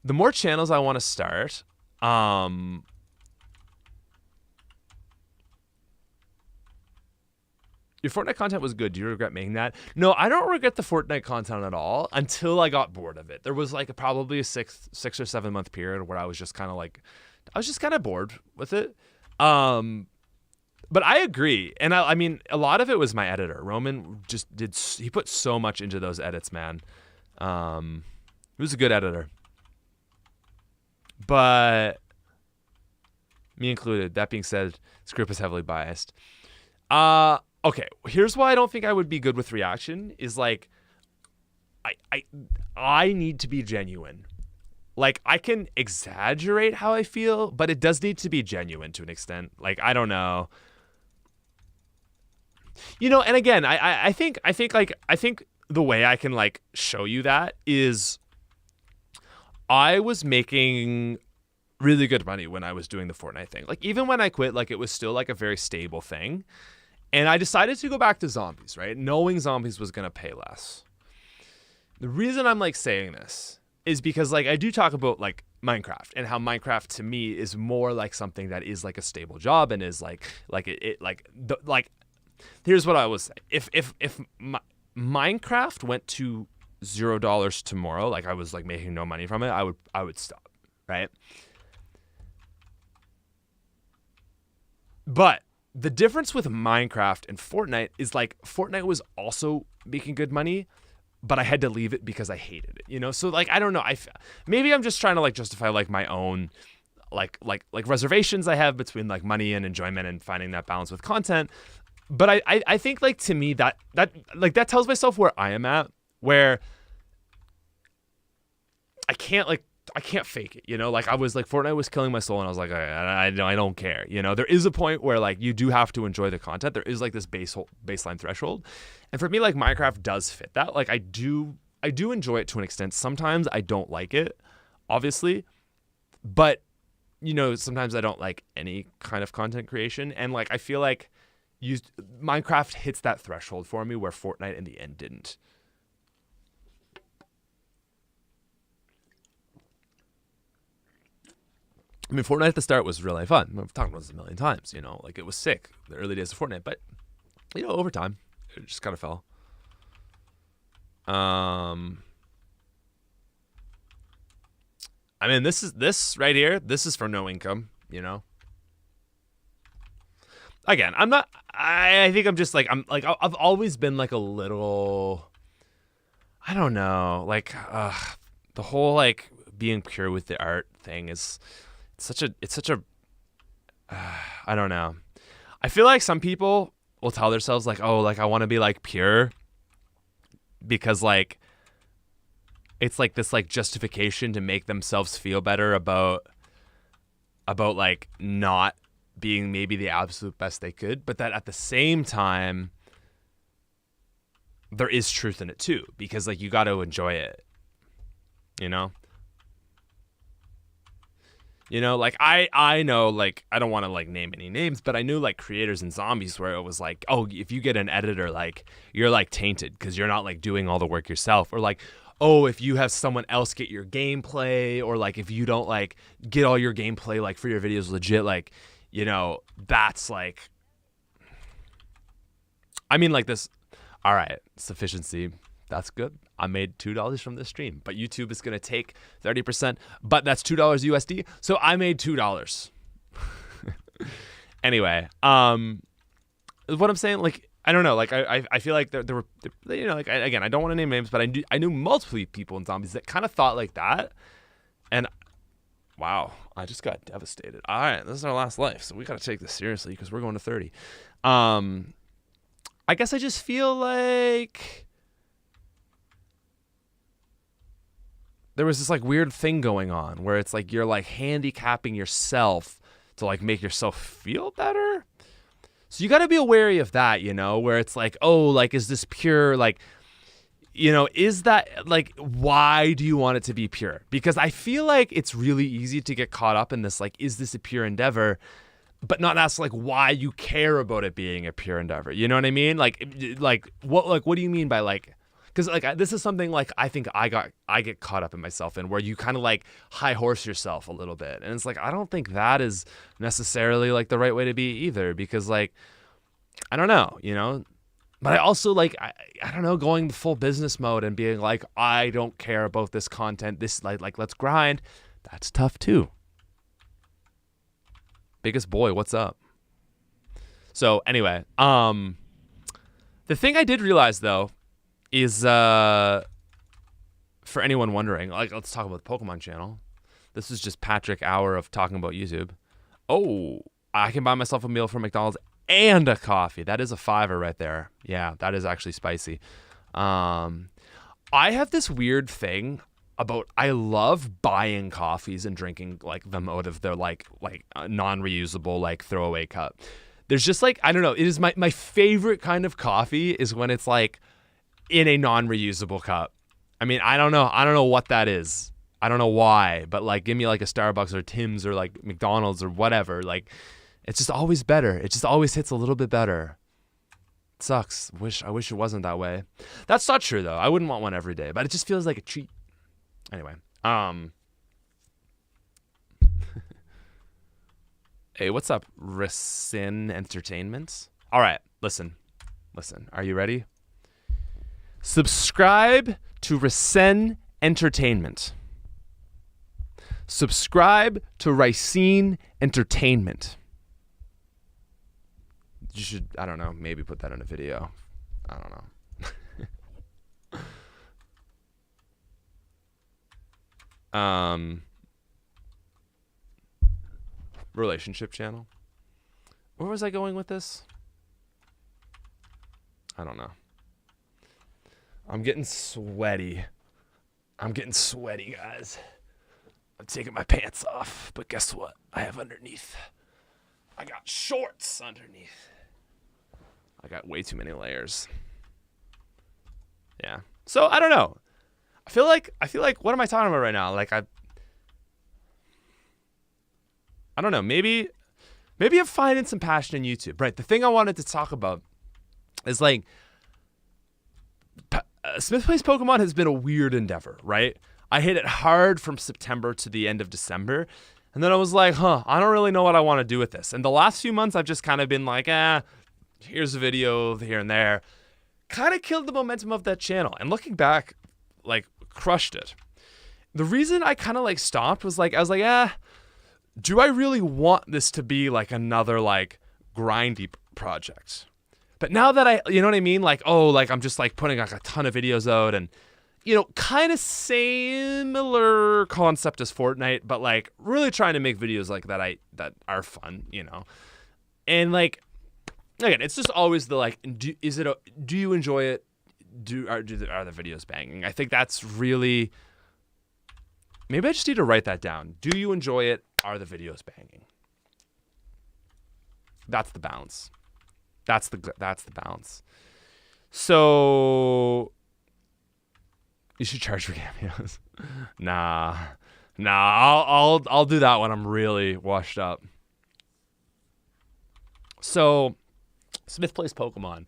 The more channels I want to start, your Fortnite content was good. Do you regret making that? No, I don't regret the Fortnite content at all until I got bored of it. There was like probably a 6 or 7 month period where I was just kind of like, bored with it. But I agree. And I mean, a lot of it was my editor. Roman he put so much into those edits, man. He was a good editor. But me included. That being said, this group is heavily biased. Okay, here's why I don't think I would be good with reaction is like, I need to be genuine. like I can exaggerate how I feel, but it does need to be genuine to an extent. Like, I don't know. And again, I think the way I can like show you that is I was making really good money when I was doing the Fortnite thing. Like, even when I quit, like, it was still like a very stable thing. And I decided to go back to zombies, right? Knowing zombies was going to pay less. The reason I'm like saying this is because like I do talk about like Minecraft and how Minecraft to me is more like something that is like a stable job and is like here's what I will say. If Minecraft went to $0 tomorrow, like I was like making no money from it, I would stop, right? But the difference with Minecraft and Fortnite is like Fortnite was also making good money, but I had to leave it because I hated it, So like I don't know, maybe I'm just trying to like justify like my own like reservations I have between like money and enjoyment and finding that balance with content. But I think like to me that tells myself where I am at, where I can't fake it, Like I was like Fortnite was killing my soul, and I was like I don't care, There is a point where like you do have to enjoy the content. There is like this baseline threshold, and for me like Minecraft does fit that. Like I do enjoy it to an extent. Sometimes I don't like it, obviously, but sometimes I don't like any kind of content creation, and like I feel like Minecraft hits that threshold for me where Fortnite in the end didn't. I mean, Fortnite at the start was really fun. We've talked about this a million times, like it was sick, the early days of Fortnite, but over time, it just kind of fell. I mean, this right here, this is for no income, Again, I think I'm just like, I've always been like a little, I don't know, like, the whole like being pure with the art thing is, it's such a I don't know. I feel like some people will tell themselves like, oh, like I want to be like pure because like it's like this like justification to make themselves feel better about like not being maybe the absolute best they could, but that at the same time there is truth in it too, because like you got to enjoy it, like I know, like I don't want to like name any names, but I knew like creators in zombies where it was like, oh, if you get an editor, like you're like tainted because you're not like doing all the work yourself, or like, oh, if you have someone else get your gameplay, or like if you don't like get all your gameplay like for your videos legit, like that's like, I mean like this. All right, sufficiency. That's good. I made $2 from this stream, but YouTube is going to take 30%, but that's $2 USD. So I made $2. Anyway, what I'm saying, like, I don't know, like, I feel like there were, like, again, I don't want to name names, but I knew multiple people in zombies that kind of thought like that. And wow, I just got devastated. All right, this is our last life, so we got to take this seriously because we're going to 30. I guess I just feel like there was this like weird thing going on where it's like you're like handicapping yourself to like make yourself feel better. So you got to be wary of that, where it's like, oh, like, is this pure? Like, is that like, why do you want it to be pure? Because I feel like it's really easy to get caught up in this, like, is this a pure endeavor? But not ask like why you care about it being a pure endeavor. You know what I mean? Like what do you mean by like, because like this is something like I think I get caught up in myself in, where you kind of like high horse yourself a little bit, and it's like I don't think that is necessarily like the right way to be either, because like I don't know, but I also like I don't know, going full business mode and being like I don't care about this content, this like let's grind, that's tough too. Biggest boy, what's up? So anyway, the thing I did realize though is for anyone wondering, like, let's talk about the Pokemon channel. This is just Patrick hour of talking about YouTube. Oh, I can buy myself a meal from McDonald's and a coffee. That is a $5 right there. Yeah, that is actually spicy. I have this weird thing. I love buying coffees and drinking like them out of their like non-reusable like throwaway cup. There's just like, I don't know, it is my favorite kind of coffee is when it's like in a non-reusable cup. I mean, I don't know what that is. I don't know why, but like give me like a Starbucks or Tim's or like McDonald's or whatever. Like it's just always better. It just always hits a little bit better. It sucks. I wish it wasn't that way. That's not true though. I wouldn't want one every day, but it just feels like a treat. Anyway, hey, what's up, Racine Entertainment? All right, listen. Are you ready? Subscribe to Racine Entertainment. Subscribe to Racine Entertainment. You should, I don't know, maybe put that in a video. I don't know. Relationship channel. Where was I going with this? I don't know. I'm getting sweaty, guys. I'm taking my pants off, but guess what? I have underneath. I got shorts underneath. I got way too many layers. Yeah. So I don't know. I feel like what am I talking about right now? Like I don't know. Maybe I'm finding some passion in YouTube. Right. The thing I wanted to talk about is like Smith Plays Pokemon has been a weird endeavor, right? I hit it hard from September to the end of December. And then I was like, I don't really know what I want to do with this. And the last few months I've just kind of been like, here's a video here and there. Kind of killed the momentum of that channel. And looking back, like crushed it. The reason I kind of like stopped was like, I was like, do I really want this to be like another like grindy project? But now that you know what I mean? Like, like I'm just like putting like a ton of videos out and, you know, kind of similar concept as Fortnite, but like really trying to make videos like that are fun, you know? And like, again, it's just always the like, do you enjoy it? Are the videos banging? I think that's really, maybe I just need to write that down. Do you enjoy it? Are the videos banging? That's the balance. That's the balance. So you should charge for cameos. Nah. I'll do that when I'm really washed up. So Smith Plays Pokemon.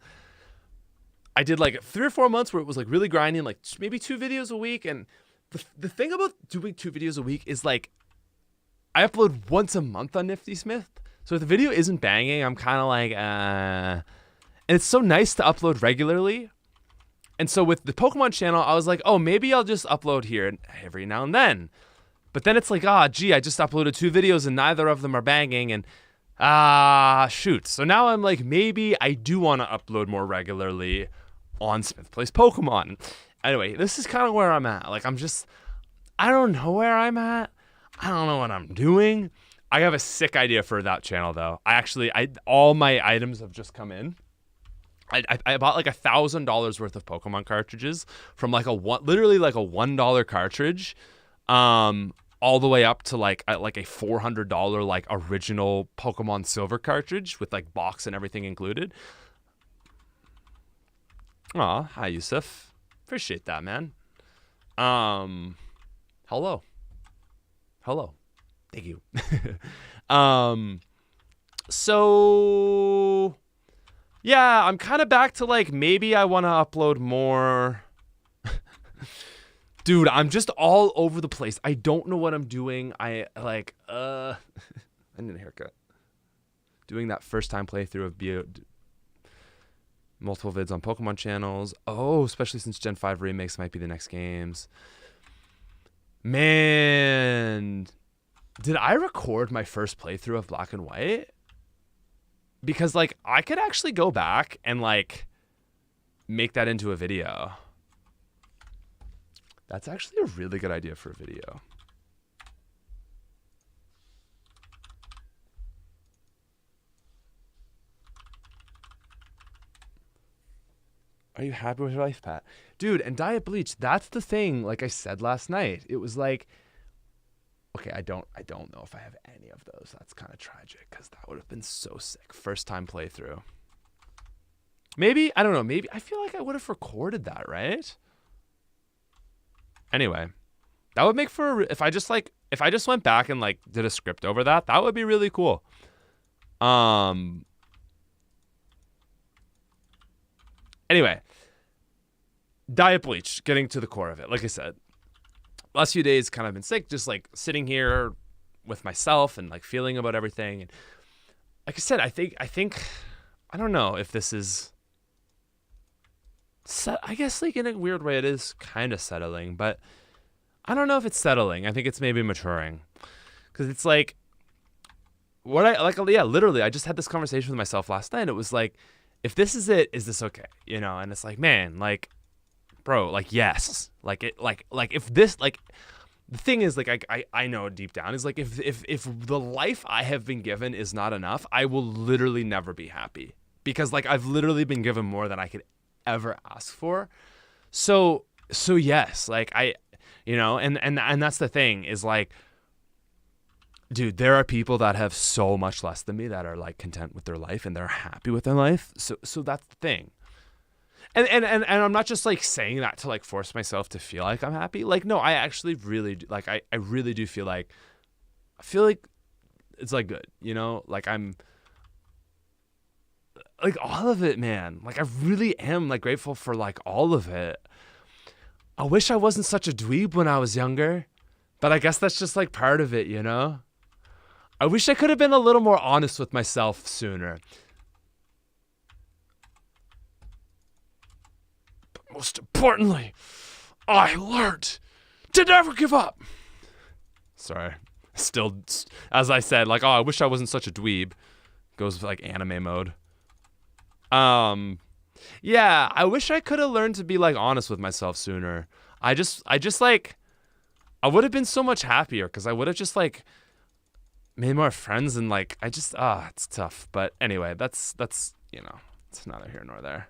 I did like 3 or 4 months where it was like really grinding, like maybe 2 videos a week. And the thing about doing 2 videos a week is like I upload once a month on Nifty Smith. So if the video isn't banging, I'm kind of like, and it's so nice to upload regularly. And so with the Pokemon channel, I was like, maybe I'll just upload here every now and then. But then it's like, I just uploaded 2 videos and neither of them are banging. And shoot. So now I'm like, maybe I do want to upload more regularly on Smith Plays Pokemon. Anyway, this is kind of where I'm at. Like, I don't know where I'm at. I don't know what I'm doing. I have a sick idea for that channel though. All my items have just come in. I bought like $1,000 worth of Pokemon cartridges from like literally like a $1 cartridge, all the way up to like a $400 like original Pokemon Silver cartridge with like box and everything included. Aw, hi Yusuf. Appreciate that, man. Hello. Thank you. So yeah, I'm kind of back to like, maybe I want to upload more. Dude, I'm just all over the place. I don't know what I'm doing. I need a haircut. Doing that first time playthrough of multiple vids on Pokemon channels. Especially since Gen 5 remakes might be the next games. Man, did I record my first playthrough of Black and White? Because like I could actually go back and like make that into a video. That's actually a really good idea for a video. Are you happy with your life, Pat? Dude, and diet bleach, that's the thing. Like I said last night, it was like, okay, I don't know if I have any of those. That's kind of tragic because that would have been so sick. First time playthrough. Maybe, I don't know, maybe, I feel like I would have recorded that, right? Anyway, that would make for, if I just went back and like did a script over that, that would be really cool. Anyway, diet bleach, getting to the core of it. Like I said, last few days kind of been sick, just like sitting here with myself and like feeling about everything. And like I said, I think, I don't know if this is, I guess like in a weird way it is kind of settling, but I don't know if it's settling. I think it's maybe maturing because it's like literally I just had this conversation with myself last night. It was like, if this is it, is this okay? You know? And it's like, man, like, bro, like, yes, like it, like if this, like, the thing is, like, I know deep down is like, if the life I have been given is not enough, I will literally never be happy because like I've literally been given more than I could ever ask for. So yes, like and that's the thing is like, dude, there are people that have so much less than me that are like content with their life and they're happy with their life. So that's the thing. And I'm not just like saying that to like force myself to feel like I'm happy. Like, no, I actually really like, I really do feel like, it's like good, you know, like I'm like all of it, man. Like I really am like grateful for like all of it. I wish I wasn't such a dweeb when I was younger, but I guess that's just like part of it, you know? I wish I could have been a little more honest with myself sooner. But most importantly, I learned to never give up. Sorry. Still, as I said, like, oh, I wish I wasn't such a dweeb. Goes like anime mode. Yeah, I wish I could have learned to be like honest with myself sooner. I just like, I would have been so much happier because I would have just like made more friends and like, it's tough. But anyway, that's, you know, it's neither here nor there.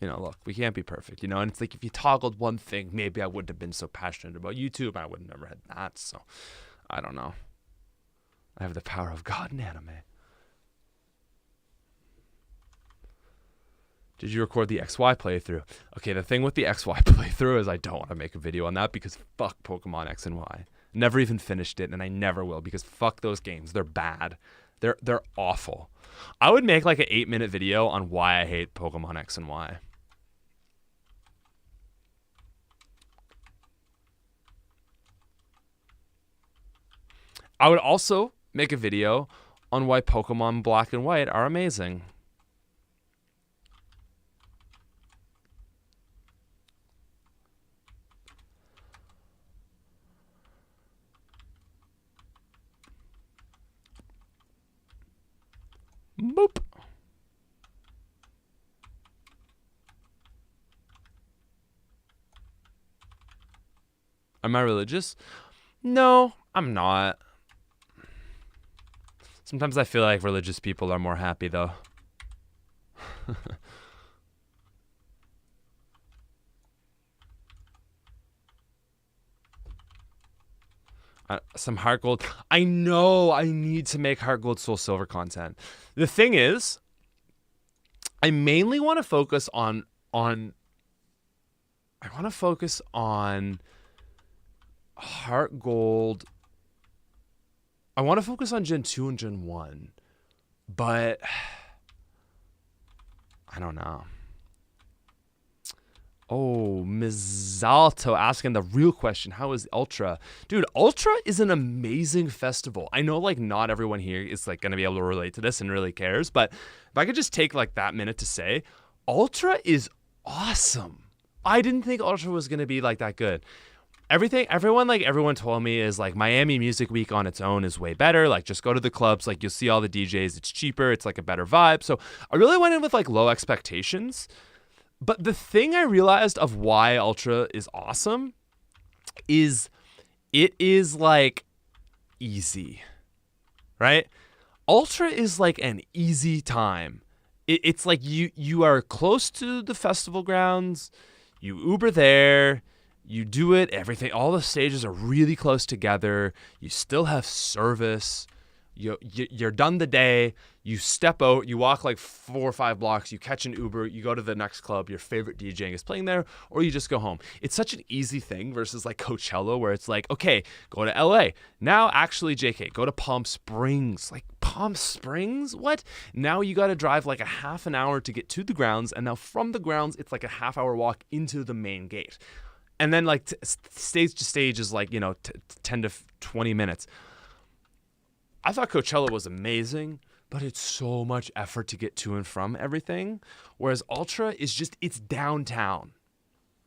You know, look, we can't be perfect, you know, and it's like if you toggled one thing, maybe I wouldn't have been so passionate about YouTube. I would have never had that. So I don't know. I have the power of God in anime. Did you record the XY playthrough? Okay, the thing with the XY playthrough is I don't want to make a video on that because fuck Pokemon X and Y. Never even finished it, and I never will because fuck those games. They're bad. They're awful. I would make like an 8-minute video on why I hate Pokemon X and Y. I would also make a video on why Pokemon Black and White are amazing. Boop. Am I religious? No, I'm not. Sometimes I feel like religious people are more happy, though. Some Heart Gold. I know I need to make Heart Gold Soul Silver content. The thing is, I mainly want to focus on Heart Gold. I want to focus on Gen 2 and Gen 1, but I don't know. Oh, Mizalto asking the real question. How is Ultra? Dude, Ultra is an amazing festival. I know like not everyone here is like going to be able to relate to this and really cares, but if I could just take like that minute to say, Ultra is awesome. I didn't think Ultra was going to be like that good. Everyone told me is like Miami Music Week on its own is way better. Like just go to the clubs, like you'll see all the DJs. It's cheaper. It's like a better vibe. So I really went in with like low expectations. But the thing I realized of why Ultra is awesome is it is like easy, right? Ultra is like an easy time. It's like you are close to the festival grounds. You Uber there. You do it. Everything. All the stages are really close together. You still have service. You're done the day. You step out. You walk like 4 or 5 blocks. You catch an Uber. You go to the next club. Your favorite DJing is playing there, or you just go home. It's such an easy thing versus like Coachella, where it's like, okay, go to LA. Now, actually, JK, go to Palm Springs. Like Palm Springs? What? Now you got to drive like a half an hour to get to the grounds, and now from the grounds, it's like a half-hour walk into the main gate. And then like stage to stage is like, 10 to 20 minutes. I thought Coachella was amazing, but it's so much effort to get to and from everything. Whereas Ultra is just, it's downtown.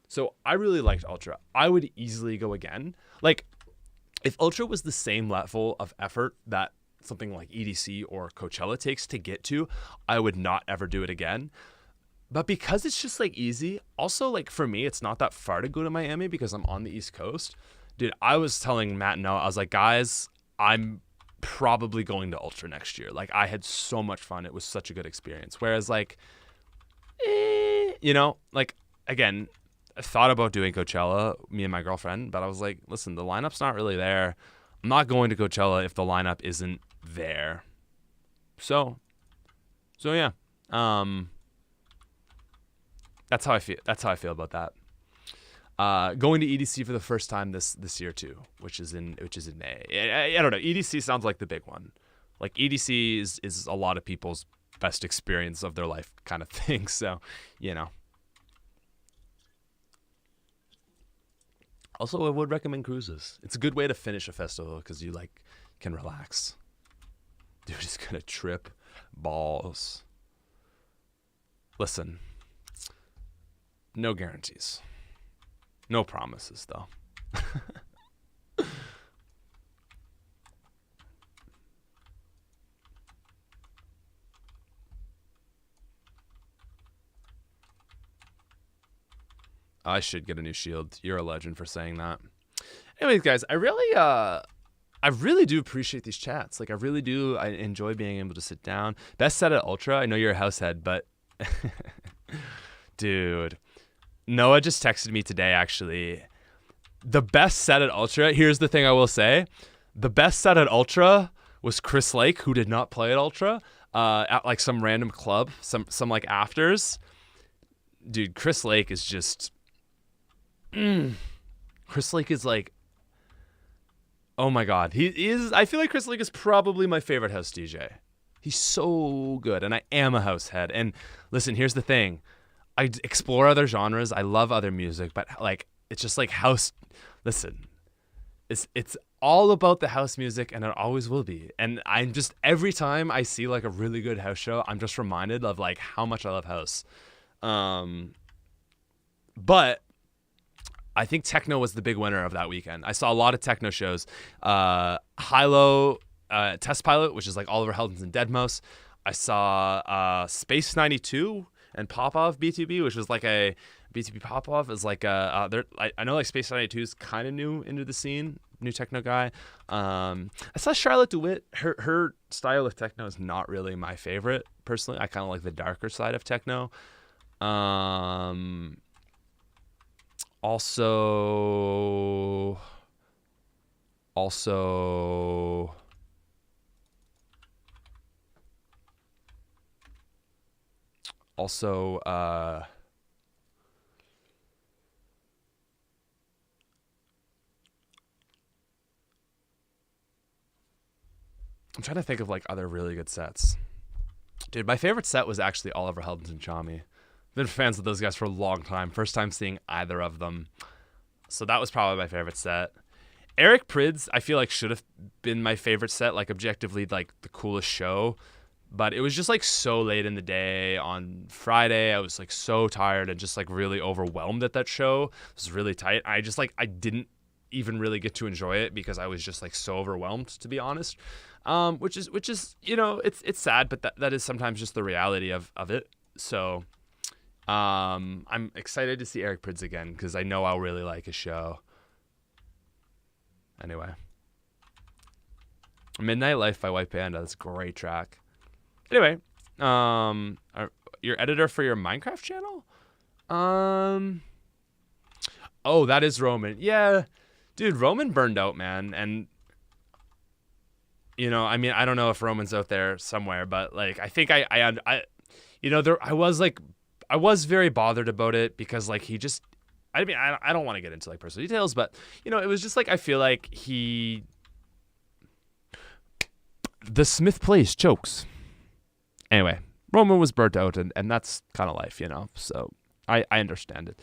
So I really liked Ultra. I would easily go again. Like, if Ultra was the same level of effort that something like EDC or Coachella takes to get to, I would not ever do it again. But because it's just like easy, also like for me, it's not that far to go to Miami because I'm on the East Coast. Dude, I was telling Matt and Noah, I was like, guys, I'm probably going to Ultra next year. Like, I had so much fun. It was such a good experience. Whereas like, like, again, I thought about doing Coachella, me and my girlfriend, but I was like, listen, the lineup's not really there. I'm not going to Coachella if the lineup isn't there. So yeah. That's how I feel. That's how I feel about that. Going to EDC for the first time this year too, which is in May. I don't know. EDC sounds like the big one. Like EDC is a lot of people's best experience of their life kind of thing. So, Also, I would recommend cruises. It's a good way to finish a festival because you like can relax. Dude, it's gonna trip balls. Listen. No guarantees. No promises, though. I should get a new shield. You're a legend for saying that. Anyways, guys, I really do appreciate these chats. Like, I really do. I enjoy being able to sit down. Best set at Ultra. I know you're a house head, but dude, Noah just texted me today, actually. The best set at Ultra, here's the thing I will say. The best set at Ultra was Chris Lake, who did not play at Ultra, at like some random club, some like afters. Dude, Chris Lake is just... Chris Lake is like... Oh my God. I feel like Chris Lake is probably my favorite house DJ. He's so good, and I am a house head. And listen, here's the thing. I explore other genres. I love other music, but like it's just like house. Listen, it's all about the house music, and it always will be. And I'm just every time I see like a really good house show, I'm just reminded of like how much I love house. But I think techno was the big winner of that weekend. I saw a lot of techno shows. Hilo, Test Pilot, which is like Oliver Heldens and Deadmau5. I saw Space 92 and Popov B2B, which was like a B2B Popov is like I know like Space 92 is kind of new into the scene, new techno guy. I saw Charlotte DeWitt. Her style of techno is not really my favorite personally. I kind of like the darker side of techno. Also, I'm trying to think of like other really good sets. Dude, my favorite set was actually Oliver Heldens and Chami. Been fans of those guys for a long time. First time seeing either of them. So that was probably my favorite set. Eric Prydz, I feel like should have been my favorite set, like objectively like the coolest show. But it was just like so late in the day on Friday. I was like so tired and just like really overwhelmed at that show. It was really tight. I didn't even really get to enjoy it because I was just like so overwhelmed, to be honest. Which is it's sad, but that is sometimes just the reality of it. So I'm excited to see Eric Prydz again because I know I'll really like his show. Anyway. Midnight Life by White Panda. That's a great track. Anyway, your editor for your Minecraft channel? Oh, that is Roman. Yeah, dude, Roman burned out, man. And I mean, I don't know if Roman's out there somewhere, but like, I think I was very bothered about it because like he just, I mean, I don't want to get into like personal details, but it was just like, I feel like the Smith plays chokes. Anyway, Roman was burnt out, and that's kind of life, so I understand it.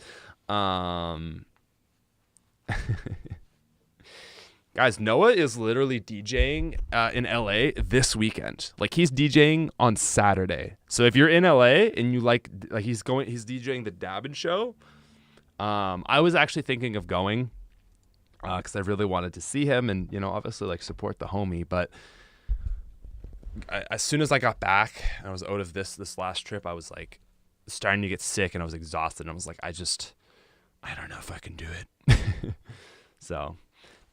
Guys, Noah is literally DJing in LA this weekend. Like, he's DJing on Saturday. So if you're in LA and you like he's DJing the Dabin show. I was actually thinking of going because I really wanted to see him and obviously like support the homie. But as soon as I got back, and I was out of this last trip, I was like starting to get sick and I was exhausted. And I was like, I don't know if I can do it. So.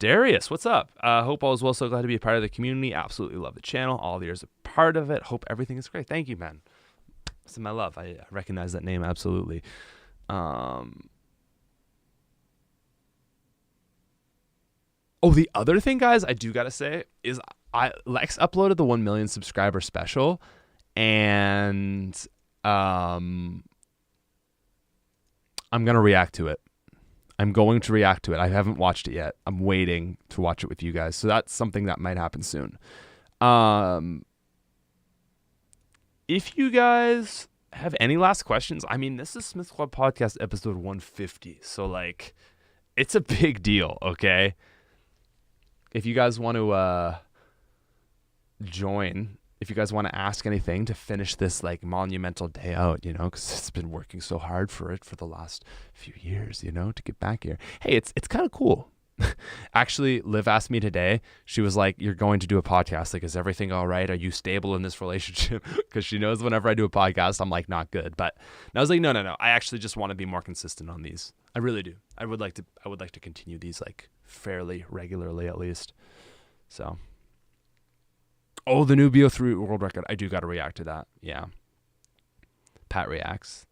Darius, what's up? Hope all is well. So glad to be a part of the community. Absolutely love the channel. All the years a part of it. Hope everything is great. Thank you, man. That's my love. I recognize that name absolutely. Oh, the other thing, guys, I do gotta say is Lex uploaded the 1 million subscriber special, and I'm gonna react to it. I'm going to react to it. I haven't watched it yet. I'm waiting to watch it with you guys. So that's something that might happen soon. If you guys have any last questions, I mean, this is Smithsquad Podcast episode 150. So, like, it's a big deal, okay? If you guys want to join, if you guys want to ask anything to finish this like monumental day out, because it's been working so hard for the last few years, to get back here. Hey, it's kind of cool. Actually, Liv asked me today, she was like, you're going to do a podcast. Like, is everything all right? Are you stable in this relationship? Because she knows whenever I do a podcast, I'm like, not good. But I was like, no. I actually just want to be more consistent on these. I really do. I would like to continue these like fairly regularly at least. So. Oh, the new BO3 world record. I do got to react to that. Yeah. Pat reacts.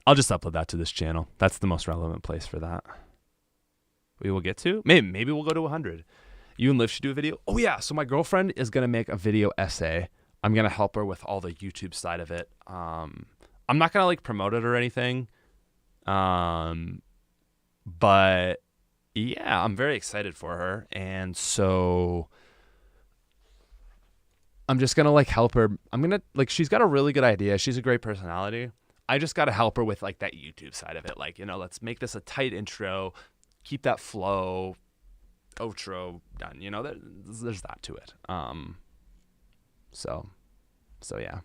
I'll just upload that to this channel. That's the most relevant place for that. We will get to. Maybe we'll go to 100. You and Liv should do a video. Oh, yeah. So my girlfriend is going to make a video essay. I'm going to help her with all the YouTube side of it. I'm not going to like promote it or anything. But yeah, I'm very excited for her. And so I'm just going to like help her. I'm going to like, she's got a really good idea. She's a great personality. I just got to help her with like that YouTube side of it. Like, let's make this a tight intro, keep that flow, outro done. There's that to it. So yeah.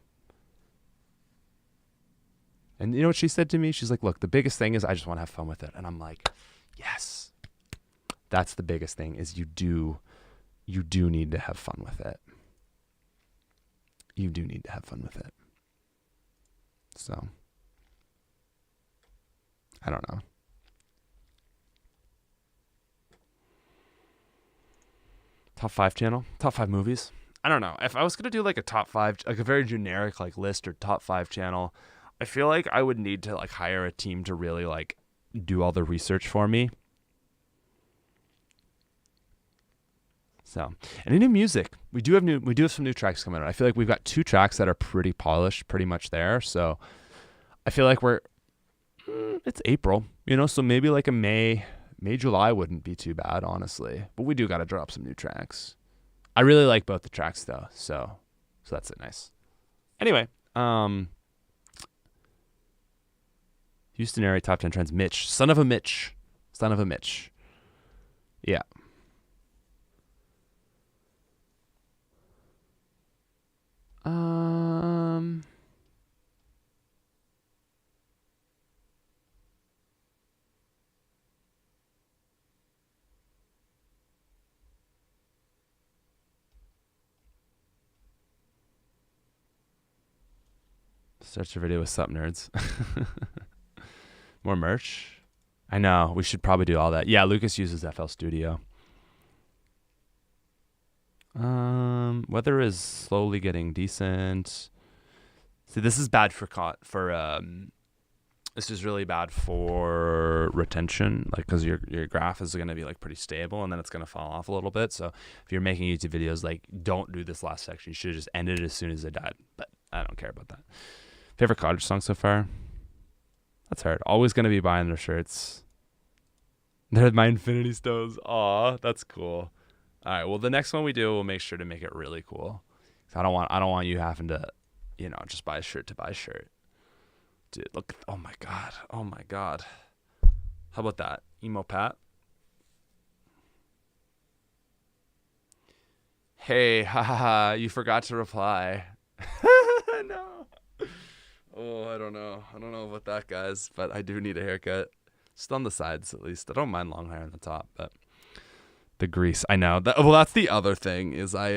And you know what she said to me? She's like, look, the biggest thing is I just want to have fun with it. And I'm like, yes, that's the biggest thing is you do need to have fun with it. You do need to have fun with it. So, I don't know. Top 5 channel? Top 5 movies? I don't know. If I was going to do like a top 5, like a very generic like list or top 5 channel, I feel like I would need to like hire a team to really like do all the research for me. So, and new music. We do have some new tracks coming out. I feel like we've got 2 tracks that are pretty polished, pretty much there. So I feel like it's April, so maybe like a May, July wouldn't be too bad, honestly. But we do got to drop some new tracks. I really like both the tracks though. So that's it. Nice. Anyway, Houston area top 10 trends. Mitch, son of a Mitch. Yeah. Starts your video with sup nerds. More merch. I know. We should probably do all that. Yeah, Lucas uses FL Studio. Weather is slowly getting decent. See, this is bad this is really bad for retention, like, because your graph is going to be like pretty stable, and then it's going to fall off a little bit. So if you're making YouTube videos, like, don't do this last section. You should have just ended it as soon as they died. But I don't care about that. Favorite cottage song so far? That's hard. Always going to be buying their shirts. They're my infinity stones. Aw, that's cool. All right. Well, the next one we do, we'll make sure to make it really cool. I don't want you having to, just buy a shirt to buy a shirt. Dude, look. Oh my god. Oh my god. How about that? Emo Pat. Hey, haha, you forgot to reply. No. Oh, I don't know. I don't know about that, guys, but I do need a haircut. Just on the sides, at least. I don't mind long hair on the top, but the grease. I know. Well, that's the other thing is I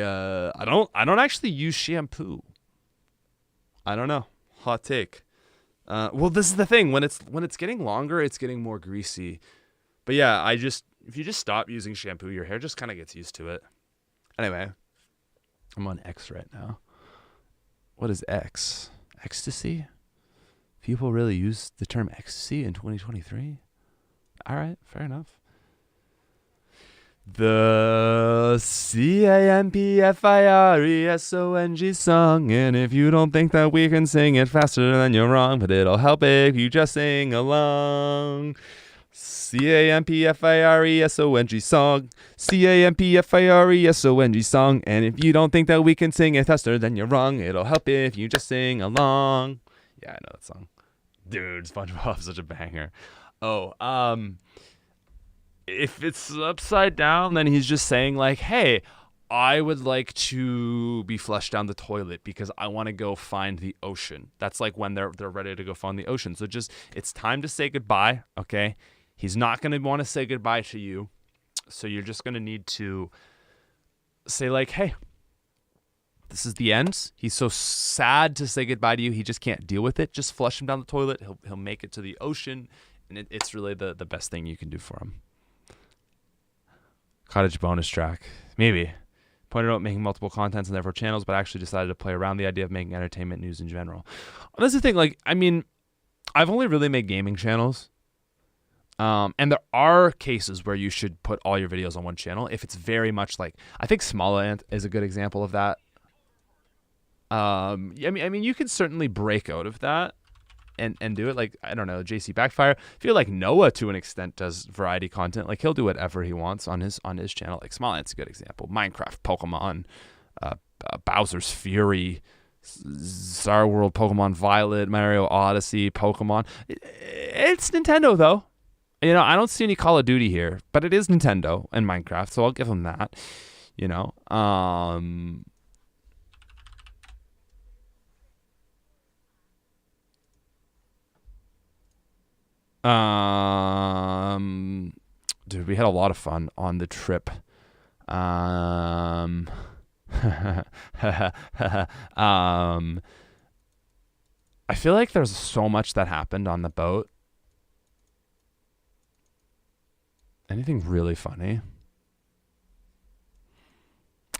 don't actually use shampoo. I don't know. Hot take. Well, this is the thing. When it's getting longer, it's getting more greasy. But yeah, if you just stop using shampoo, your hair just kind of gets used to it. Anyway, I'm on X right now. What is X? Ecstasy? People really use the term ecstasy in 2023? All right, fair enough. The CAMPFIRESONG song, and if you don't think that we can sing it faster, then you're wrong, but it'll help if you just sing along. CAMPFIRESONG song, CAMPFIRESONG song, and if you don't think that we can sing it faster, then you're wrong. It'll help if you just sing along. Yeah, I know that song. Dude, SpongeBob's such a banger. Oh, if it's upside down, then he's just saying like, hey, I would like to be flushed down the toilet because I want to go find the ocean. That's like when they're ready to go find the ocean. So it's time to say goodbye, okay? He's not going to want to say goodbye to you. So you're just going to need to say like, hey, this is the end. He's so sad to say goodbye to you. He just can't deal with it. Just flush him down the toilet. He'll make it to the ocean. And it's really the best thing you can do for him. Cottage bonus track. Maybe. Pointed out making multiple contents and therefore channels, but actually decided to play around the idea of making entertainment news in general. That's the thing. Like, I mean, I've only really made gaming channels. And there are cases where you should put all your videos on one channel. If it's very much like, I think Smaland is a good example of that. I mean, you could certainly break out of that and do it. Like, I don't know, JC Backfire. I feel like Noah to an extent does variety content. Like, he'll do whatever he wants on his channel. Like, Smaland's a good example. Minecraft, Pokemon, Bowser's Fury, Star World, Pokemon Violet, Mario Odyssey, Pokemon. It's Nintendo though. I don't see any Call of Duty here, but it is Nintendo and Minecraft, so I'll give him that. Dude, we had a lot of fun on the trip. I feel like there's so much that happened on the boat. Anything really funny?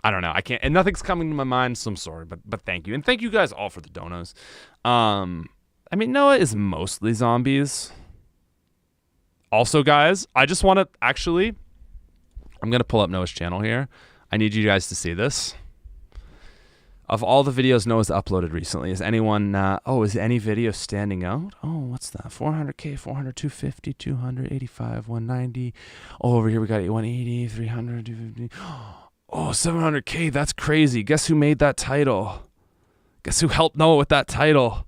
I don't know. I can't, and nothing's coming to my mind, so I'm sorry, but thank you. And thank you guys all for the donos. I mean, Noah is mostly zombies. Also, guys, I just want to I'm going to pull up Noah's channel here. I need you guys to see this. Of all the videos Noah's uploaded recently, is any video standing out? Oh, what's that? 400K, 400, 250, 200, 85, 190. Oh, over here we got 180, 300, 250. Oh, 700K, that's crazy. Guess who made that title? Guess who helped Noah with that title?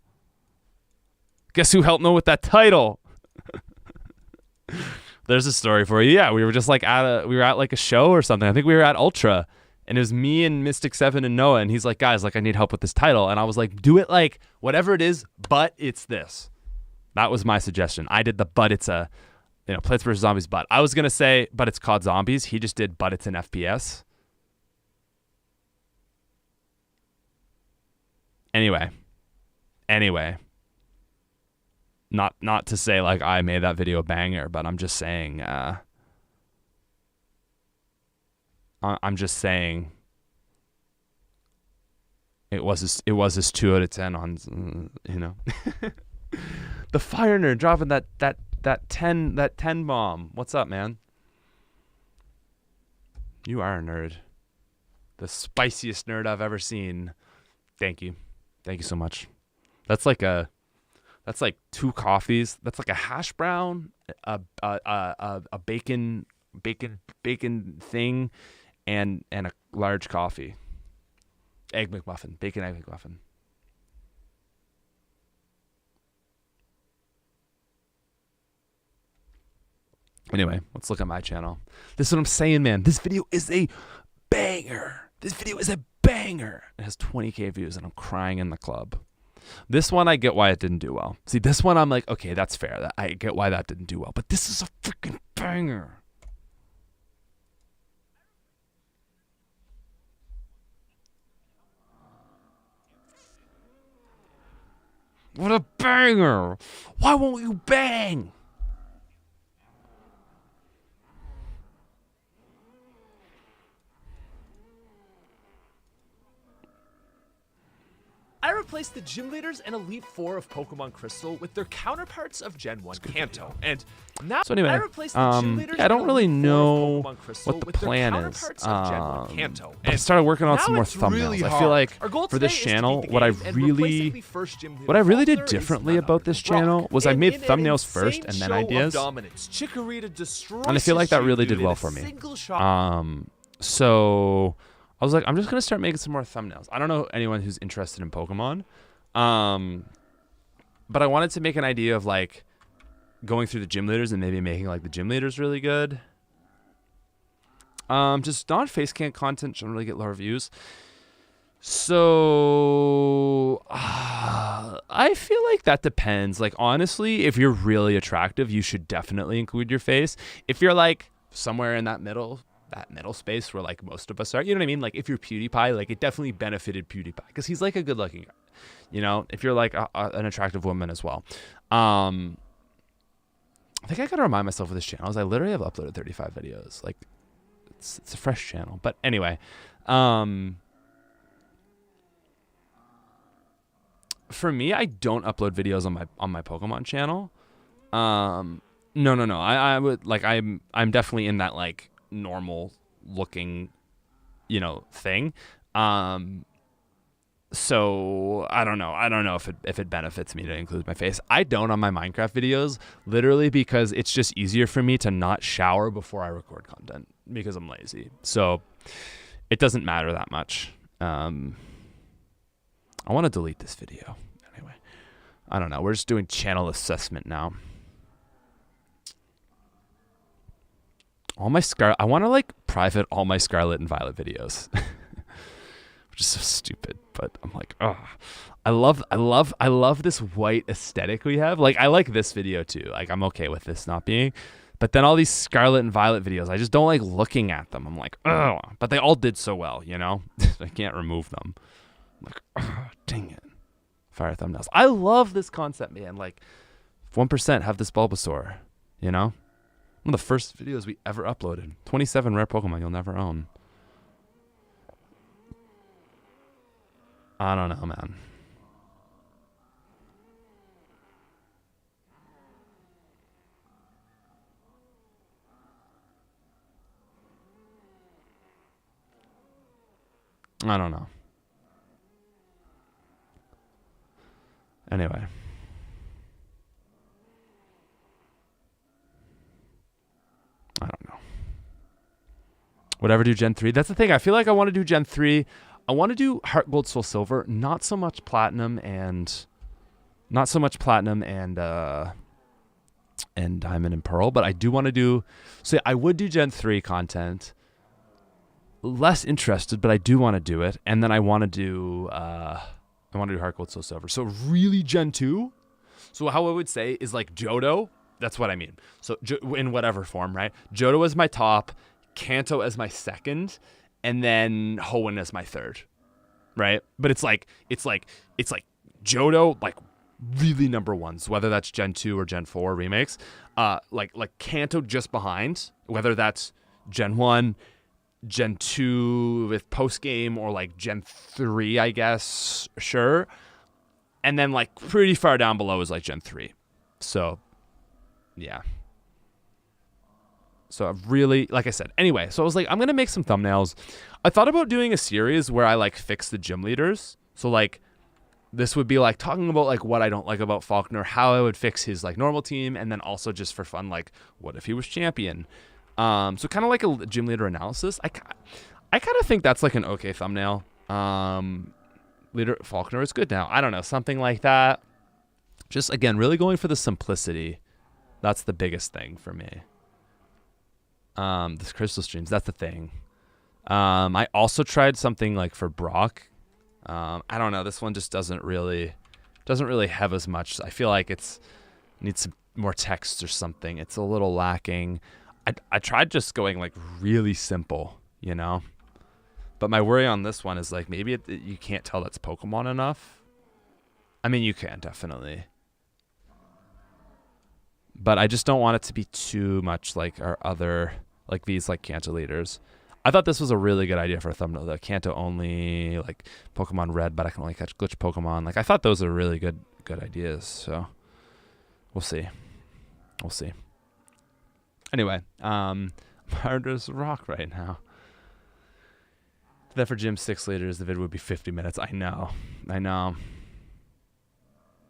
Guess who helped Noah with that title? There's a story for you. Yeah, we were just like we were at like a show or something. I think we were at Ultra, and it was me and Mystic 7 and Noah, and he's like, guys, like, I need help with this title. And I was like, do it like whatever it is, but it's this. That was my suggestion. I did but it's a, Plants vs. Zombies, but I was going to say, but it's called Zombies. He just did, but it's an FPS. Anyway. Not to say like I made that video a banger, but I'm just saying it was his 2 out of 10 on, the fire nerd dropping that 10 bomb. What's up, man? You are a nerd. The spiciest nerd I've ever seen. Thank you so much. That's like 2 coffees. That's like a hash brown, a bacon thing, and a large coffee. Egg McMuffin, bacon egg McMuffin. Anyway, let's look at my channel. This is what I'm saying, man. This video is a banger. It has 20K views, and I'm crying in the club. This one, I get why it didn't do well. See, this one, I'm like, okay, that's fair. I get why that didn't do well. But this is a freaking banger. What a banger. Why won't you bang? I replaced the gym leaders and Elite Four of Pokemon Crystal with their counterparts of Gen 1 Kanto. And now So anyway, I replaced the gym leaders I don't and really Elite Four know of Pokemon Crystal what the with their plan is. counterparts of Gen 1 Kanto. But I And started working on now some more it's really thumbnails. I hard. feel like Our goal for this today is to channel, beat the what I game, and replacing the first gym leader did Falter is differently none about other this than Brock. channel was I And made in an thumbnails first insane and then show of ideas. dominance, Chikorita destroys And I feel like that his really Shayuu did in well a for me. single shot. So I was like, I'm just gonna start making some more thumbnails. I don't know anyone who's interested in Pokemon, but I wanted to make an idea of like going through the gym leaders and maybe making like the gym leaders really good. Just non face cam content generally get lower views. So I feel like that depends. Like honestly, if you're really attractive, you should definitely include your face. If you're like somewhere in that middle space where like most of us are, you know what I mean? Like if you're PewDiePie, like it definitely benefited PewDiePie because he's like a good looking guy. You know, if you're like an attractive woman as well. I think I gotta remind myself of this channel is I literally have uploaded 35 videos. Like it's a fresh channel. But anyway, for me, I don't upload videos on my Pokemon channel. No. I would like I'm definitely in that like normal looking, thing. So I don't know if it benefits me to include my face. I don't on my Minecraft videos, literally because it's just easier for me to not shower before I record content because I'm lazy. So it doesn't matter that much. I want to delete this video. Anyway, I don't know. We're just doing channel assessment now. I want to like private all my Scarlet and Violet videos. Which is so stupid, but I'm like, oh, I love this white aesthetic we have. Like, I like this video too. Like, I'm okay with this not being, but then all these Scarlet and Violet videos, I just don't like looking at them. I'm like, oh, but they all did so well, I can't remove them. I'm like, oh, dang it. Fire thumbnails. I love this concept, man. Like, 1% have this Bulbasaur, One of the first videos we ever uploaded. 27 rare Pokemon you'll never own. I don't know, man. I don't know. Anyway. I don't know. Whatever, do Gen 3. That's the thing. I feel like I want to do Gen 3. I want to do Heart Gold, Soul Silver, not so much Platinum and Diamond and Pearl, but I do want to do. So I would do Gen 3 content. Less interested, but I do want to do it, and then I want to do Heart Gold, Soul Silver. So really Gen 2. So how I would say is like Johto. That's what I mean. So in whatever form, right? Johto is my top, Kanto as my second, and then Hoenn as my third, right? But it's like Johto, like really number ones, whether that's Gen 2 or Gen 4 remakes. Like Kanto just behind, whether that's Gen 1, Gen 2 with post game, or like Gen 3, I guess. Sure. And then like pretty far down below is like Gen 3. So yeah. So I really, like I said, anyway, so I was like, I'm going to make some thumbnails. I thought about doing a series where I like fix the gym leaders. So like this would be like talking about like what I don't like about Faulkner, how I would fix his like normal team, and then also just for fun, like what if he was champion? So kind of like a gym leader analysis. I kind of think that's like an okay thumbnail. Leader Faulkner is good now. I don't know, something like that. Just again, really going for the simplicity. That's the biggest thing for me. This crystal streams, that's the thing. I also tried something like for Brock. I don't know. This one just doesn't really have as much. I feel like needs some more text or something. It's a little lacking. I tried just going like really simple, you know. But my worry on this one is like maybe you can't tell that's Pokemon enough. I mean, you can definitely. But I just don't want it to be too much like our other, like these like Kanto leaders. I thought this was a really good idea for a thumbnail. The Kanto only, like Pokemon Red, but I can only catch glitch Pokemon. Like I thought those are really good ideas. So we'll see. Anyway, hard as rock right now. That for Gym 6 leaders, the video would be 50 minutes. I know.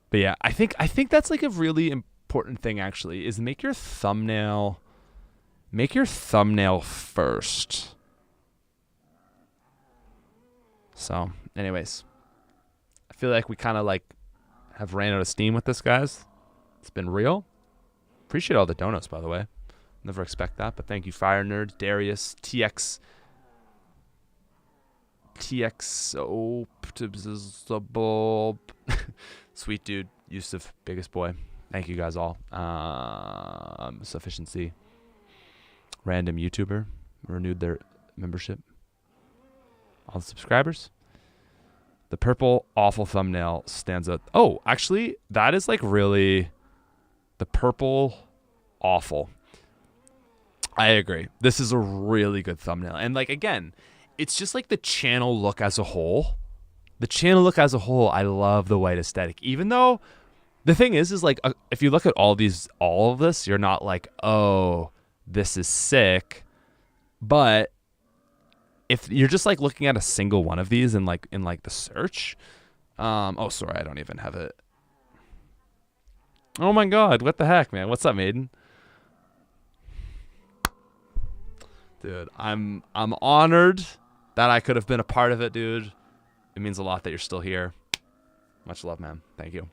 But yeah, I think that's like a really important thing actually, is make your thumbnail first. So anyways, I feel like we kind of like have ran out of steam with this, guys. It's been real. Appreciate all the donuts, by the way. Never expect that, but thank you, Fire Nerd, Darius, TX Sweet Dude, Yusuf, biggest boy. Thank you guys all. Sufficiency. Random YouTuber renewed their membership. All the subscribers. The purple awful thumbnail stands out. Oh, actually, that is like really the purple awful. I agree. This is a really good thumbnail. And like, again, it's just like the channel look as a whole. I love the white aesthetic. Even though the thing is like, if you look at all of this, you're not like, oh, this is sick. But if you're just like looking at a single one of these in like the search, oh, sorry, I don't even have it. Oh my God, what the heck, man? What's up, Maiden? Dude, I'm honored that I could have been a part of it, dude. It means a lot that you're still here. Much love, man. Thank you.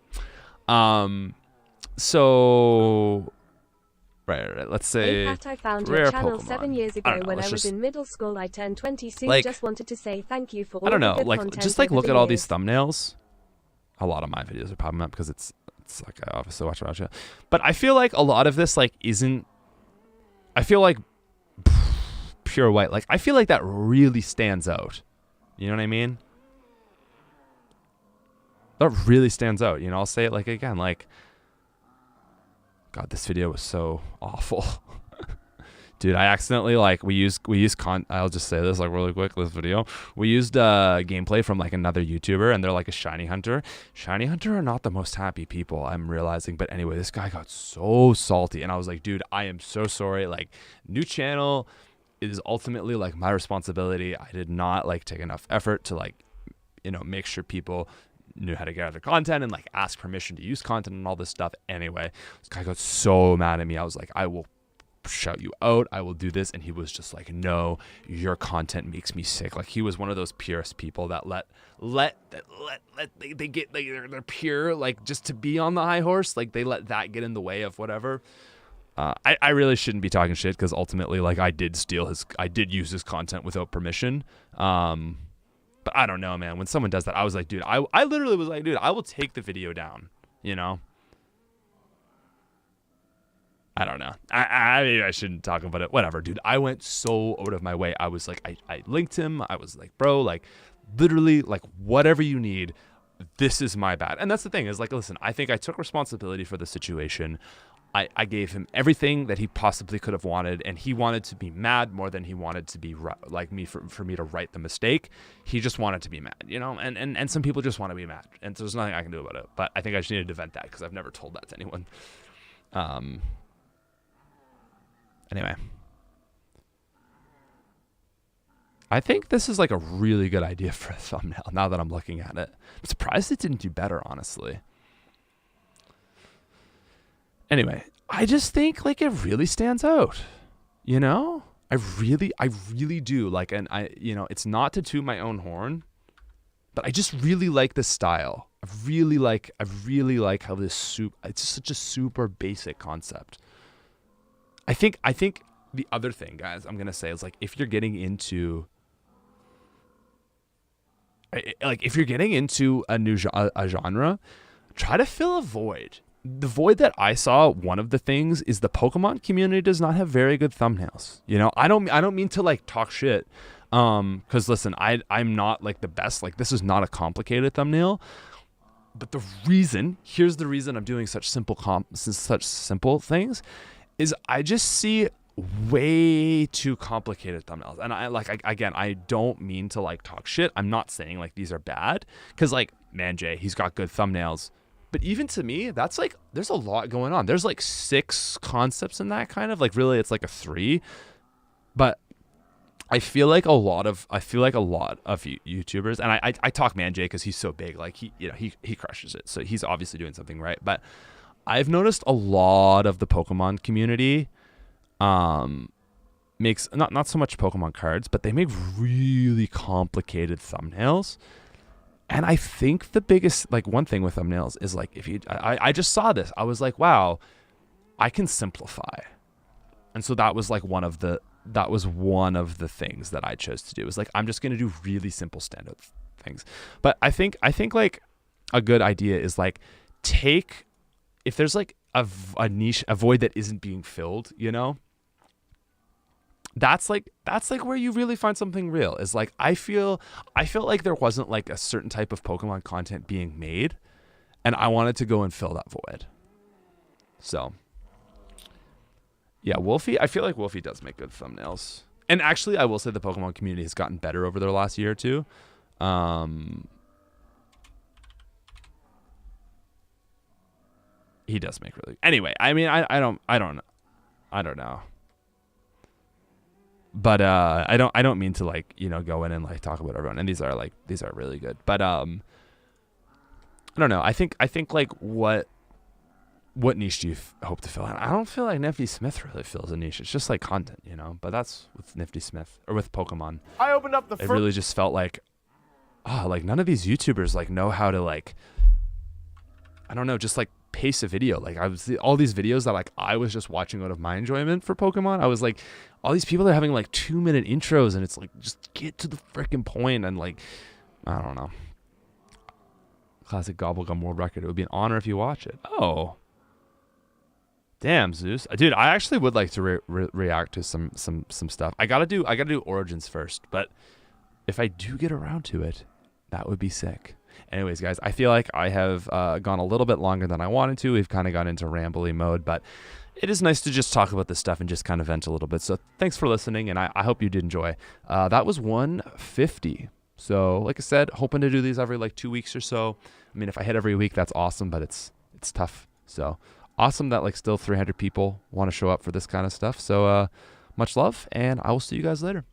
So right. Let's say Hey Pat, I found your channel Pokemon. 7 years ago when I was in middle school. I turned 20 soon. Like, just wanted to say thank you for all the good content. Just like look at all these thumbnails. A lot of my videos are popping up because it's like I obviously watch it. But I feel like a lot of this like isn't. I feel like pure white. Like I feel like that really stands out. You know what I mean? That really stands out. You know, I'll say it like again, like, God, this video was so awful. Dude, I accidentally like I'll just say this like really quick, this video. We used gameplay from like another YouTuber, and they're like a shiny hunter. Shiny hunter are not the most happy people, I'm realizing. But anyway, this guy got so salty, and I was like, dude, I am so sorry. Like, new channel is ultimately like my responsibility. I did not like take enough effort to like, you know, make sure people knew how to gather content and like ask permission to use content and all this stuff. Anyway, this guy got so mad at me. I was like, I will shout you out, I will do this. And he was just like, no, your content makes me sick. Like, he was one of those purist people that they get like they're pure, like just to be on the high horse, like they let that get in the way of whatever. I really shouldn't be talking shit, because ultimately like I did use his content without permission. But I don't know, man. When someone does that, I was like, dude, I literally was like, dude, I will take the video down, you know? I don't know. I shouldn't talk about it. Whatever, dude. I went so out of my way. I was like, I linked him. I was like, bro, like, literally, like, whatever you need, this is my bad. And that's the thing is, like, listen, I think I took responsibility for the situation. I gave him everything that he possibly could have wanted, and he wanted to be mad more than he wanted to be like me for me to right the mistake. He just wanted to be mad, you know, and some people just want to be mad, and so there's nothing I can do about it. But I think I just needed to vent that because I've never told that to anyone. Anyway, I think this is like a really good idea for a thumbnail now that I'm looking at it. I'm surprised it didn't do better, honestly. Anyway, I just think like it really stands out, you know? I really do. Like, and I, you know, it's not to toot my own horn, but I just really like this style. I really like how this it's just such a super basic concept. I think the other thing, guys, I'm going to say is like, if you're getting into a new genre, try to fill a void. The void that I saw, one of the things is the Pokemon community does not have very good thumbnails. You know, I don't mean to like talk shit. Cause listen, I'm not like the best, like this is not a complicated thumbnail, but here's the reason I'm doing such simple things is I just see way too complicated thumbnails. And I don't mean to like talk shit. I'm not saying like these are bad. Cause like, man, Jay, he's got good thumbnails. But even to me, that's like, there's a lot going on. There's like 6 concepts in that kind of, like really it's like a 3. But I feel like a lot of YouTubers, and I talk Man Jay because he's so big, like he crushes it. So he's obviously doing something right. But I've noticed a lot of the Pokemon community makes not so much Pokemon cards, but they make really complicated thumbnails. And I think the biggest, like one thing with thumbnails is like, I just saw this, I was like, wow, I can simplify. And so that was one of the things that I chose to do. It was like, I'm just going to do really simple standard things. But I think like a good idea is like, if there's like a niche, a void that isn't being filled, you know, that's like where you really find something real. Is like I felt like there wasn't like a certain type of Pokemon content being made, and I wanted to go and fill that void. So yeah, Wolfie, I feel like Wolfie does make good thumbnails. And actually I will say the Pokemon community has gotten better over the last year or two. He does make really. Anyway, I mean I don't know. But I don't mean to like, you know, go in and like talk about everyone, and these are really good. But I don't know. I think like what niche do you hope to fill in? I don't feel like Nifty Smith really fills a niche. It's just like content, you know. But that's with Nifty Smith or with Pokemon. I opened up it really just felt like, like none of these YouTubers like know how to like, I don't know, just like pace a video. Like all these videos that like I was just watching out of my enjoyment for Pokemon. I was like, all these people are having like 2-minute intros, and it's like, just get to the freaking point. And like, I don't know. Classic Gobblegum world record. It would be an honor if you watch it. Oh, damn, Zeus, dude. I actually would like to react to some stuff. I gotta do Origins first, but if I do get around to it, that would be sick. Anyways, guys, I feel like I have gone a little bit longer than I wanted to. We've kind of got into rambly mode, but it is nice to just talk about this stuff and just kind of vent a little bit. So thanks for listening, and I hope you did enjoy. That was 150. So like I said, hoping to do these every like 2 weeks or so. I mean, if I hit every week, that's awesome, but it's tough. So awesome that like still 300 people want to show up for this kind of stuff. So much love, and I will see you guys later.